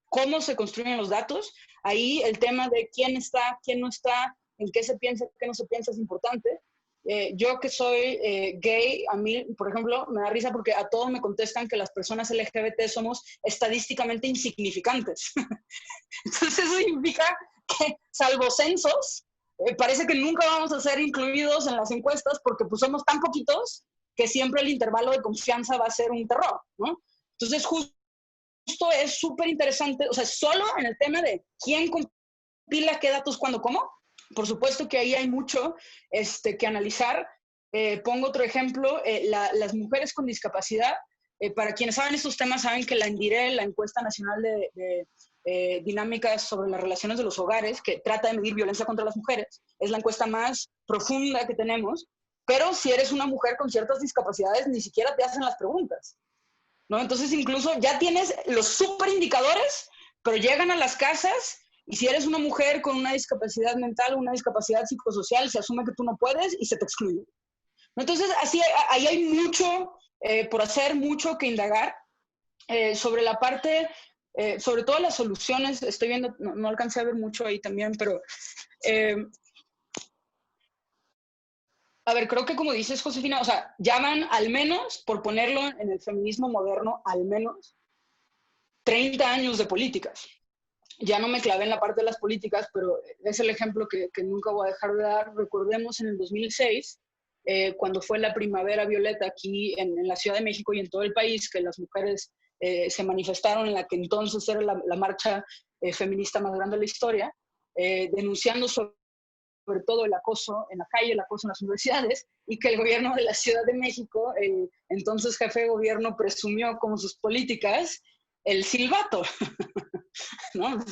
cómo se construyen los datos, ahí el tema de quién está, quién no está, en qué se piensa, qué no se piensa es importante. Yo que soy gay, a mí, por ejemplo, me da risa porque a todos me contestan que las personas LGBT somos estadísticamente insignificantes. Entonces eso significa que, salvo censos, parece que nunca vamos a ser incluidos en las encuestas porque pues somos tan poquitos que siempre el intervalo de confianza va a ser un terror, ¿no? Entonces justo es súper interesante, o sea, solo en el tema de quién compila qué datos, cuándo, cómo. Por supuesto que ahí hay mucho que analizar. Pongo otro ejemplo, las mujeres con discapacidad. Para quienes saben estos temas, saben que la ENDIRE, la Encuesta Nacional de Dinámicas sobre las Relaciones de los Hogares, que trata de medir violencia contra las mujeres, es la encuesta más profunda que tenemos, pero si eres una mujer con ciertas discapacidades, ni siquiera te hacen las preguntas, ¿no? Entonces incluso ya tienes los súper indicadores, pero llegan a las casas y si eres una mujer con una discapacidad mental o una discapacidad psicosocial, se asume que tú no puedes y se te excluye. Entonces, así, ahí hay mucho por hacer, mucho que indagar. Sobre la parte, sobre todo las soluciones, estoy viendo, no alcancé a ver mucho ahí también, pero a ver, creo que como dices, Josefina, o sea, llaman al menos, por ponerlo en el feminismo moderno, al menos 30 años de políticas. Ya no me clavé en la parte de las políticas, pero es el ejemplo que nunca voy a dejar de dar. Recordemos en el 2006, cuando fue la primavera violeta aquí en la Ciudad de México y en todo el país, que las mujeres se manifestaron en la que entonces era la marcha feminista más grande de la historia, denunciando sobre todo el acoso en la calle, el acoso en las universidades, y que el gobierno de la Ciudad de México, entonces jefe de gobierno, presumió como sus políticas el silbato. ¿No?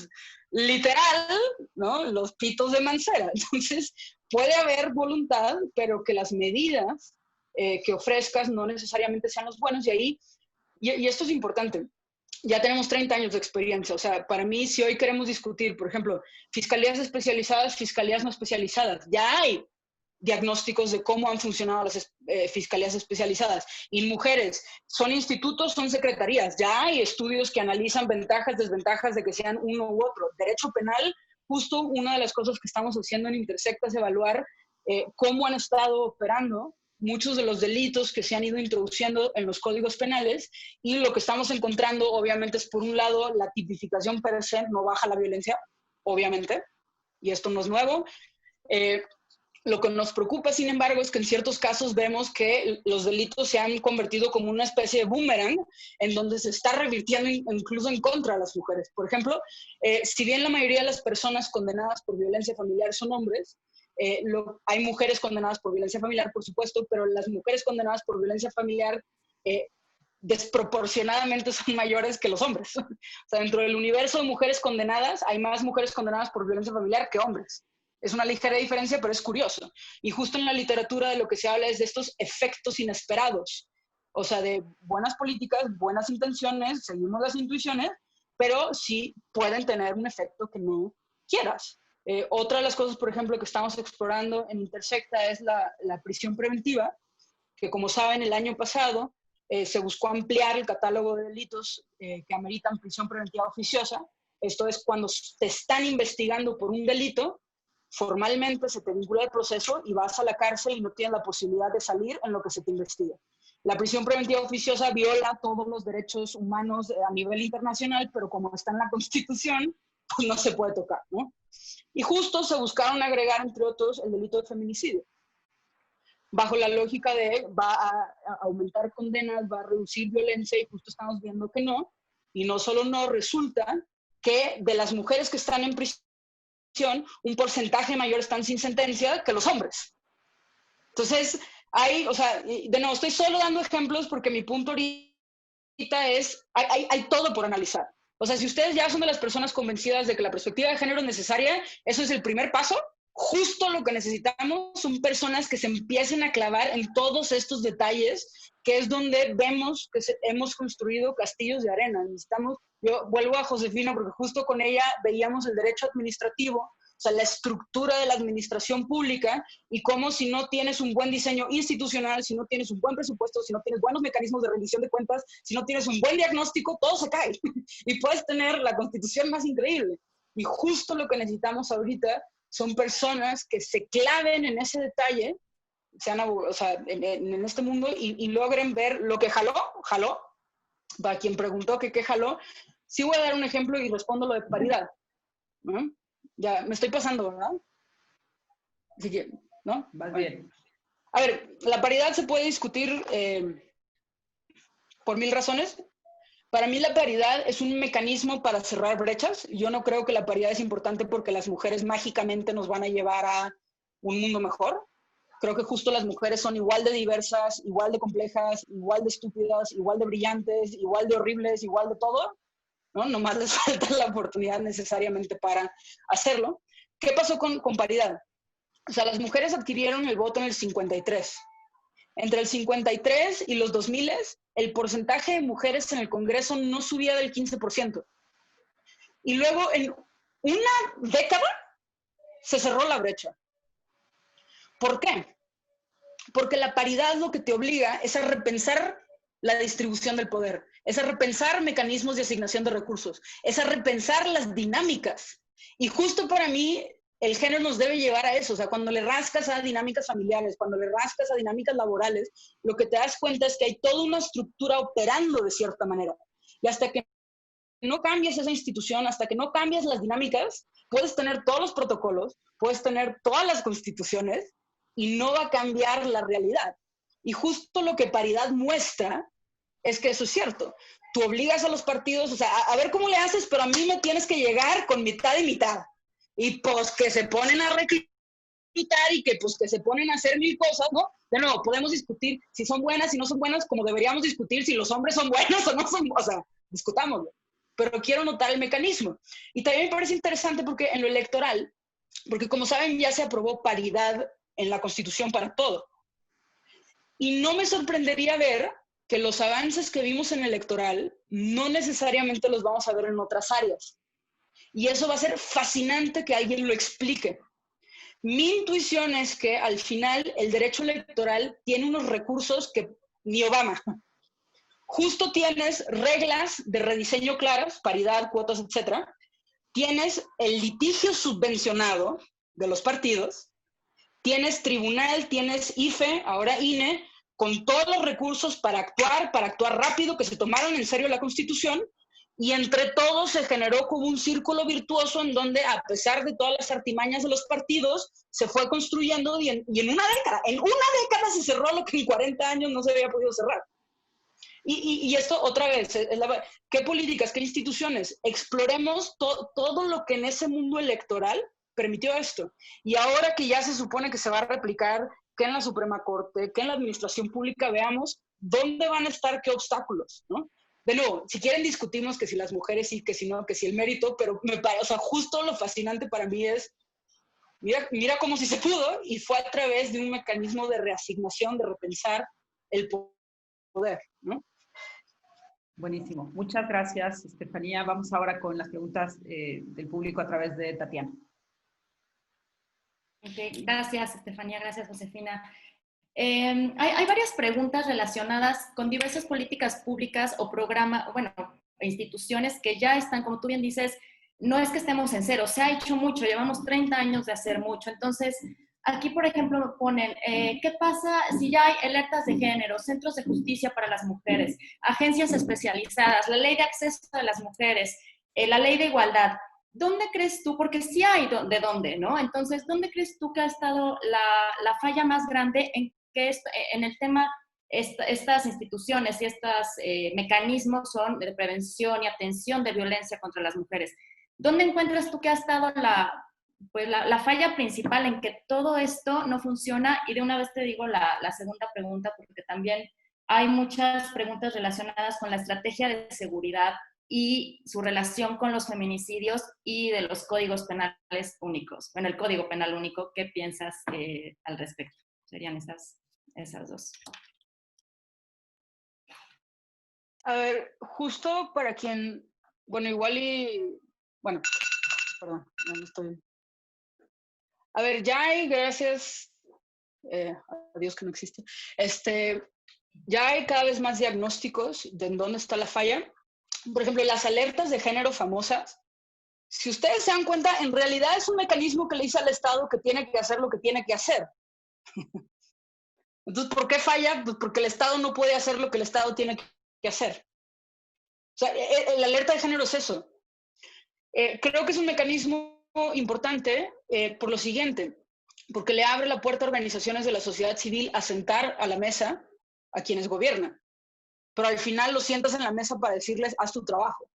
Literal, ¿no? Los pitos de Mancera. Entonces, puede haber voluntad, pero que las medidas que ofrezcas no necesariamente sean los buenos. Y ahí, y esto es importante, ya tenemos 30 años de experiencia. O sea, para mí, si hoy queremos discutir, por ejemplo, fiscalías especializadas, fiscalías no especializadas, ya hay diagnósticos de cómo han funcionado las fiscalías especializadas. Y mujeres, ¿son institutos, son secretarías? Ya hay estudios que analizan ventajas, desventajas de que sean uno u otro. Derecho penal, justo una de las cosas que estamos haciendo en Intersecta es evaluar cómo han estado operando muchos de los delitos que se han ido introduciendo en los códigos penales, y lo que estamos encontrando obviamente es, por un lado, la tipificación per se no baja la violencia, obviamente, y esto no es nuevo. Lo que nos preocupa, sin embargo, es que en ciertos casos vemos que los delitos se han convertido como una especie de boomerang, en donde se está revirtiendo incluso en contra de las mujeres. Por ejemplo, si bien la mayoría de las personas condenadas por violencia familiar son hombres, hay mujeres condenadas por violencia familiar, por supuesto, pero las mujeres condenadas por violencia familiar desproporcionadamente son mayores que los hombres. O sea, dentro del universo de mujeres condenadas, hay más mujeres condenadas por violencia familiar que hombres. Es una ligera diferencia, pero es curioso. Y justo en la literatura de lo que se habla es de estos efectos inesperados. O sea, de buenas políticas, buenas intenciones, seguimos las intuiciones, pero sí pueden tener un efecto que no quieras. Otra de las cosas, por ejemplo, que estamos explorando en Intersecta es la prisión preventiva, que como saben, el año pasado se buscó ampliar el catálogo de delitos que ameritan prisión preventiva oficiosa. Esto es cuando te están investigando por un delito, formalmente se te vincula el proceso y vas a la cárcel y no tienes la posibilidad de salir en lo que se te investiga. La prisión preventiva oficiosa viola todos los derechos humanos a nivel internacional, pero como está en la Constitución, pues no se puede tocar, ¿no? Y justo se buscaron agregar, entre otros, el delito de feminicidio, bajo la lógica de va a aumentar condenas, va a reducir violencia, y justo estamos viendo que no. Y no solo no, resulta que de las mujeres que están en prisión, un porcentaje mayor están sin sentencia que los hombres. Entonces, o sea, de nuevo, estoy solo dando ejemplos porque mi punto ahorita es, hay todo por analizar. O sea, si ustedes ya son de las personas convencidas de que la perspectiva de género es necesaria, eso es el primer paso. Justo lo que necesitamos son personas que se empiecen a clavar en todos estos detalles, que es donde vemos que hemos construido castillos de arena. Yo vuelvo a Josefina porque justo con ella veíamos el derecho administrativo, o sea, la estructura de la administración pública, y cómo si no tienes un buen diseño institucional, si no tienes un buen presupuesto, si no tienes buenos mecanismos de rendición de cuentas, si no tienes un buen diagnóstico, todo se cae. Y puedes tener la constitución más increíble. Y justo lo que necesitamos ahorita son personas que se claven en ese detalle, o sea, en este mundo, y logren ver lo que jaló. Para quien preguntó que qué jaló, sí voy a dar un ejemplo y respondo lo de paridad, ¿no? Ya me estoy pasando, ¿verdad? Así que, ¿no? Vas bien. A ver, la paridad se puede discutir por 1000 razones. Para mí la paridad es un mecanismo para cerrar brechas. Yo no creo que la paridad es importante porque las mujeres mágicamente nos van a llevar a un mundo mejor. Creo que justo las mujeres son igual de diversas, igual de complejas, igual de estúpidas, igual de brillantes, igual de horribles, igual de todo, ¿no? Nomás les falta la oportunidad necesariamente para hacerlo. ¿Qué pasó con paridad? O sea, las mujeres adquirieron el voto en el 53. Entre el 53 y los 2000, el porcentaje de mujeres en el Congreso no subía del 15%. Y luego, en una década, se cerró la brecha. ¿Por qué? Porque la paridad lo que te obliga es a repensar la distribución del poder, es a repensar mecanismos de asignación de recursos, es a repensar las dinámicas. Y justo para mí, el género nos debe llevar a eso. O sea, cuando le rascas a dinámicas familiares, cuando le rascas a dinámicas laborales, lo que te das cuenta es que hay toda una estructura operando de cierta manera. Y hasta que no cambies esa institución, hasta que no cambies las dinámicas, puedes tener todos los protocolos, puedes tener todas las constituciones y no va a cambiar la realidad. Y justo lo que paridad muestra es que eso es cierto. Tú obligas a los partidos, o sea, a ver cómo le haces, pero a mí me tienes que llegar con mitad y mitad. Y pues que se ponen a reclitar y que pues que se ponen a hacer 1000 cosas, ¿no? De nuevo, podemos discutir si son buenas, si no son buenas, como deberíamos discutir si los hombres son buenos o no son, o sea, discutámoslo. Pero quiero notar el mecanismo. Y también me parece interesante porque en lo electoral, porque como saben ya se aprobó paridad en la Constitución para todo. Y no me sorprendería ver que los avances que vimos en el electoral no necesariamente los vamos a ver en otras áreas. Y eso va a ser fascinante que alguien lo explique. Mi intuición es que al final el derecho electoral tiene unos recursos que ni Obama. Justo tienes reglas de rediseño claras, paridad, cuotas, etc. Tienes el litigio subvencionado de los partidos, tienes tribunal, tienes IFE, ahora INE, con todos los recursos para actuar rápido, que se tomaron en serio la Constitución, y entre todos se generó como un círculo virtuoso en donde, a pesar de todas las artimañas de los partidos, se fue construyendo y en una década se cerró lo que en 40 años no se había podido cerrar. Y esto otra vez, ¿qué políticas, qué instituciones? Exploremos todo lo que en ese mundo electoral permitió esto. Y ahora que ya se supone que se va a replicar, que en la Suprema Corte, que en la administración pública, veamos dónde van a estar, qué obstáculos, ¿no? De nuevo, si quieren discutimos que si las mujeres sí, que si no, que si el mérito, pero o sea, justo lo fascinante para mí es, mira cómo si se pudo, y fue a través de un mecanismo de reasignación, de repensar el poder, ¿no? Buenísimo. Muchas gracias, Estefanía. Vamos ahora con las preguntas del público a través de Tatiana. Okay, gracias, Estefanía. Gracias, Josefina. Hay varias preguntas relacionadas con diversas políticas públicas o programas, bueno, instituciones que ya están, como tú bien dices, no es que estemos en cero, se ha hecho mucho, llevamos 30 años de hacer mucho. Entonces, aquí, por ejemplo, me ponen, ¿qué pasa si ya hay alertas de género, centros de justicia para las mujeres, agencias especializadas, la ley de acceso a las mujeres, la ley de igualdad? ¿Dónde crees tú? Porque sí hay de dónde, ¿no? Entonces, ¿dónde crees tú que ha estado la falla más grande en el tema, estas instituciones y estos mecanismos son de prevención y atención de violencia contra las mujeres? ¿Dónde encuentras tú que ha estado la falla principal en que todo esto no funciona? Y de una vez te digo la segunda pregunta, porque también hay muchas preguntas relacionadas con la estrategia de seguridad y su relación con los feminicidios y de los códigos penales únicos. Bueno, el Código Penal Único, ¿qué piensas al respecto? Serían esas dos. A ver, justo para quien, bueno, bueno, perdón, ya no estoy. A ver, ya hay, gracias a Dios que no existe, ya hay cada vez más diagnósticos de en dónde está la falla. Por ejemplo, las alertas de género famosas, si ustedes se dan cuenta, en realidad es un mecanismo que le dice al Estado que tiene que hacer lo que tiene que hacer. Entonces, ¿por qué falla? Pues porque el Estado no puede hacer lo que el Estado tiene que hacer. O sea, la alerta de género es eso. Creo que es un mecanismo importante por lo siguiente, porque le abre la puerta a organizaciones de la sociedad civil a sentar a la mesa a quienes gobiernan. Pero al final los sientas en la mesa para decirles, haz tu trabajo.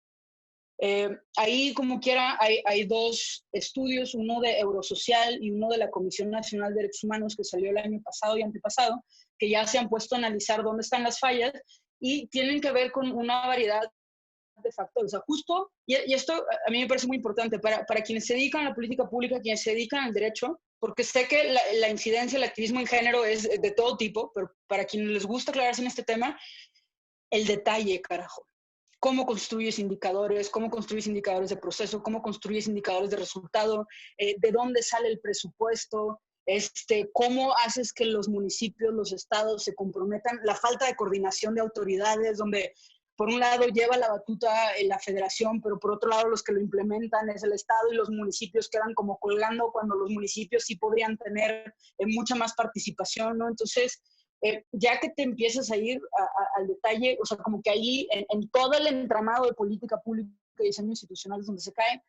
Ahí, como quiera, hay dos estudios, uno de Eurosocial y uno de la Comisión Nacional de Derechos Humanos, que salió el año pasado y antepasado, que ya se han puesto a analizar dónde están las fallas y tienen que ver con una variedad de factores. O sea, justo, y esto a mí me parece muy importante, para quienes se dedican a la política pública, quienes se dedican al derecho, porque sé que la incidencia, el activismo en género es de todo tipo, pero para quienes les gusta aclararse en este tema, el detalle, carajo. Cómo construyes indicadores de proceso, cómo construyes indicadores de resultado, de dónde sale el presupuesto, cómo haces que los municipios, los estados se comprometan, la falta de coordinación de autoridades, donde por un lado lleva la batuta la federación, pero por otro lado los que lo implementan es el estado y los municipios quedan como colgando cuando los municipios sí podrían tener mucha más participación, ¿no? Entonces, ya que te empiezas a ir al detalle, o sea, como que ahí en todo el entramado de política pública y diseño institucional es donde se cae.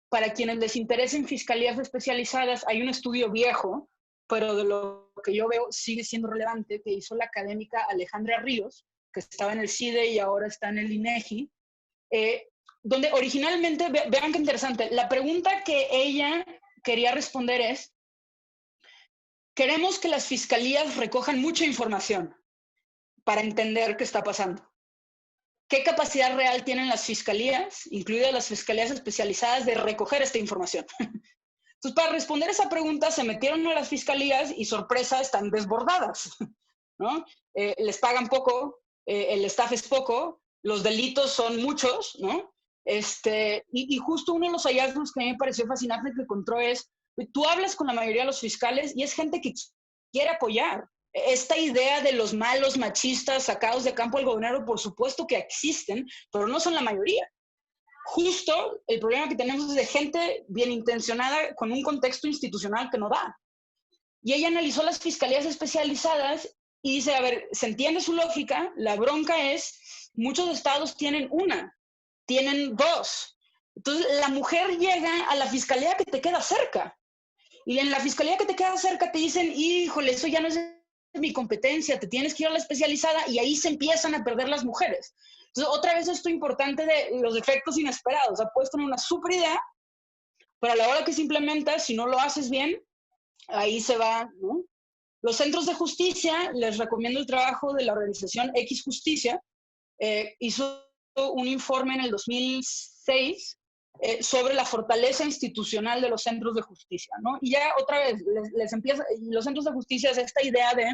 Para quienes les interesen fiscalías especializadas, hay un estudio viejo, pero de lo que yo veo sigue siendo relevante, que hizo la académica Alejandra Ríos, que estaba en el CIDE y ahora está en el INEGI, donde originalmente, vean qué interesante, la pregunta que ella quería responder es, queremos que las fiscalías recojan mucha información para entender qué está pasando. ¿Qué capacidad real tienen las fiscalías, incluidas las fiscalías especializadas, de recoger esta información? Entonces, para responder esa pregunta, se metieron a las fiscalías y, sorpresa, están desbordadas, ¿no? Les pagan poco, el staff es poco, los delitos son muchos, ¿no? Y justo uno de los hallazgos que a mí me pareció fascinante que encontró es, tú hablas con la mayoría de los fiscales y es gente que quiere apoyar. Esta idea de los malos machistas sacados de campo del gobernador, por supuesto que existen, pero no son la mayoría. Justo el problema que tenemos es de gente bien intencionada con un contexto institucional que no da. Y ella analizó las fiscalías especializadas y dice, a ver, se entiende su lógica, la bronca es, muchos estados tienen una, tienen dos. Entonces, la mujer llega a la fiscalía que te queda cerca. Y en la fiscalía que te queda cerca te dicen, híjole, eso ya no es mi competencia, te tienes que ir a la especializada, y ahí se empiezan a perder las mujeres. Entonces, otra vez esto importante de los efectos inesperados. O sea, puedes tener una super idea, pero a la hora que se implementa, si no lo haces bien, ahí se va, ¿no? Los centros de justicia, les recomiendo el trabajo de la organización X Justicia, hizo un informe en el 2006 sobre la fortaleza institucional de los centros de justicia, ¿no? Y ya otra vez, les empieza, los centros de justicia es esta idea de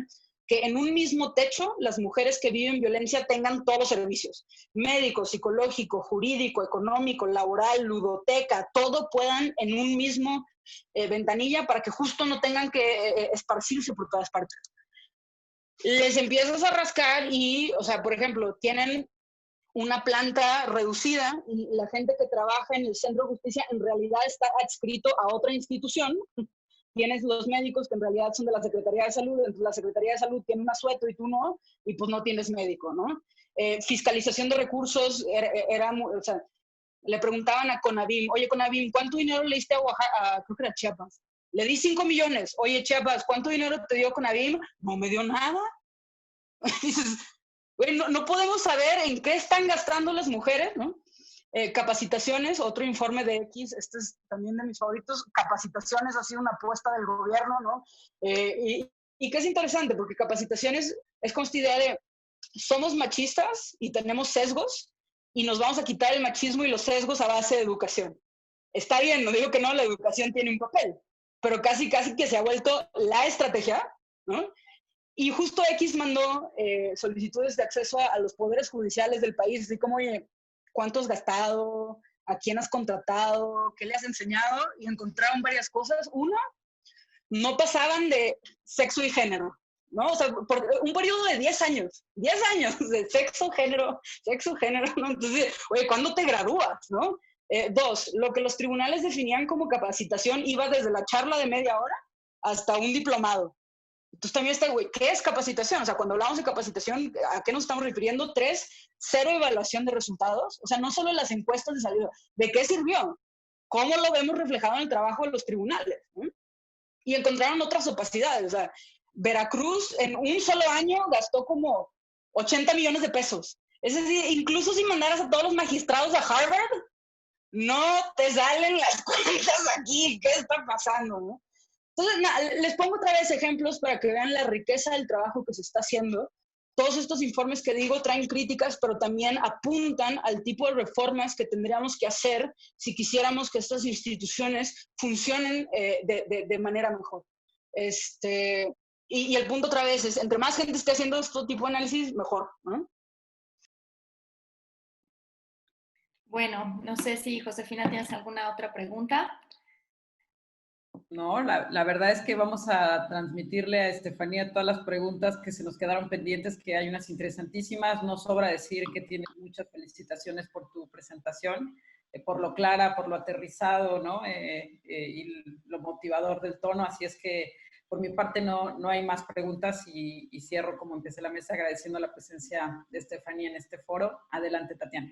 que en un mismo techo las mujeres que viven violencia tengan todos los servicios, médico, psicológico, jurídico, económico, laboral, ludoteca, todo puedan en un mismo ventanilla para que justo no tengan que esparcirse por todas partes. Les empiezas a rascar y, o sea, por ejemplo, tienen una planta reducida y la gente que trabaja en el centro de justicia en realidad está adscrito a otra institución. Tienes los médicos que en realidad son de la Secretaría de Salud, entonces la Secretaría de Salud tiene un asueto y tú no, y pues no tienes médico, ¿no? Fiscalización de recursos, o sea, le preguntaban a Conavim, oye Conavim, ¿cuánto dinero le diste a Oaxaca? Creo que era Chiapas. Le di 5 millones. Oye Chiapas, ¿cuánto dinero te dio Conavim? No me dio nada. Dices, güey, no podemos saber en qué están gastando las mujeres, ¿no? Capacitaciones, otro informe de X, este es también de mis favoritos, capacitaciones ha sido una apuesta del gobierno, ¿no? Y que es interesante, porque capacitaciones es con esta idea de somos machistas y tenemos sesgos y nos vamos a quitar el machismo y los sesgos a base de educación. Está bien, no digo que no, la educación tiene un papel, pero casi que se ha vuelto la estrategia, ¿no? Y justo X mandó solicitudes de acceso a los poderes judiciales del país, así como, oye, ¿cuánto has gastado? ¿A quién has contratado? ¿Qué le has enseñado? Y encontraron varias cosas. Uno, no pasaban de sexo y género, ¿no? O sea, por un periodo de 10 años de sexo, género, ¿no? Entonces, oye, ¿cuándo te gradúas, no? Dos, lo que los tribunales definían como capacitación iba desde la charla de media hora hasta un diplomado. Entonces también está, güey, ¿qué es capacitación? O sea, cuando hablamos de capacitación, ¿a qué nos estamos refiriendo? 3, 0 evaluación de resultados. O sea, no solo las encuestas de salida, ¿de qué sirvió? ¿Cómo lo vemos reflejado en el trabajo de los tribunales? ¿No? Y encontraron otras opacidades. O sea, Veracruz en un solo año gastó como 80 millones de pesos. Es decir, incluso si mandaras a todos los magistrados a Harvard, no te salen las cuentas aquí. ¿Qué está pasando? ¿No? Entonces, les pongo otra vez ejemplos para que vean la riqueza del trabajo que se está haciendo. Todos estos informes que digo traen críticas, pero también apuntan al tipo de reformas que tendríamos que hacer si quisiéramos que estas instituciones funcionen de manera mejor. Y el punto otra vez es, entre más gente esté haciendo este tipo de análisis, mejor, ¿no? Bueno, no sé si Josefina tienes alguna otra pregunta. No, la verdad es que vamos a transmitirle a Estefanía todas las preguntas que se nos quedaron pendientes, que hay unas interesantísimas. No sobra decir que tienes muchas felicitaciones por tu presentación, por lo clara, por lo aterrizado, ¿no? Y lo motivador del tono. Así es que por mi parte no hay más preguntas y cierro como empecé la mesa agradeciendo la presencia de Estefanía en este foro. Adelante, Tatiana.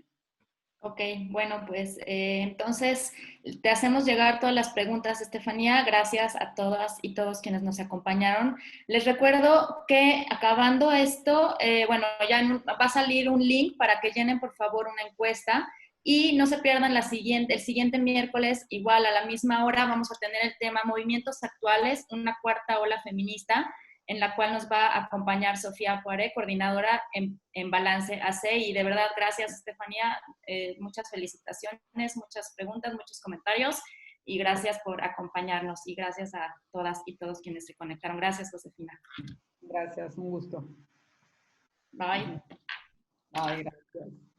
Ok, bueno, pues entonces te hacemos llegar todas las preguntas, Estefanía. Gracias a todas y todos quienes nos acompañaron. Les recuerdo que acabando esto, bueno, ya va a salir un link para que llenen por favor una encuesta y no se pierdan el siguiente miércoles, igual a la misma hora, vamos a tener el tema Movimientos Actuales, una cuarta ola feminista, en la cual nos va a acompañar Sofía Poiré, coordinadora en Balance AC. Y de verdad, gracias, Estefanía. Muchas felicitaciones, muchas preguntas, muchos comentarios. Y gracias por acompañarnos. Y gracias a todas y todos quienes se conectaron. Gracias, Josefina. Gracias, un gusto. Bye. Bye, gracias.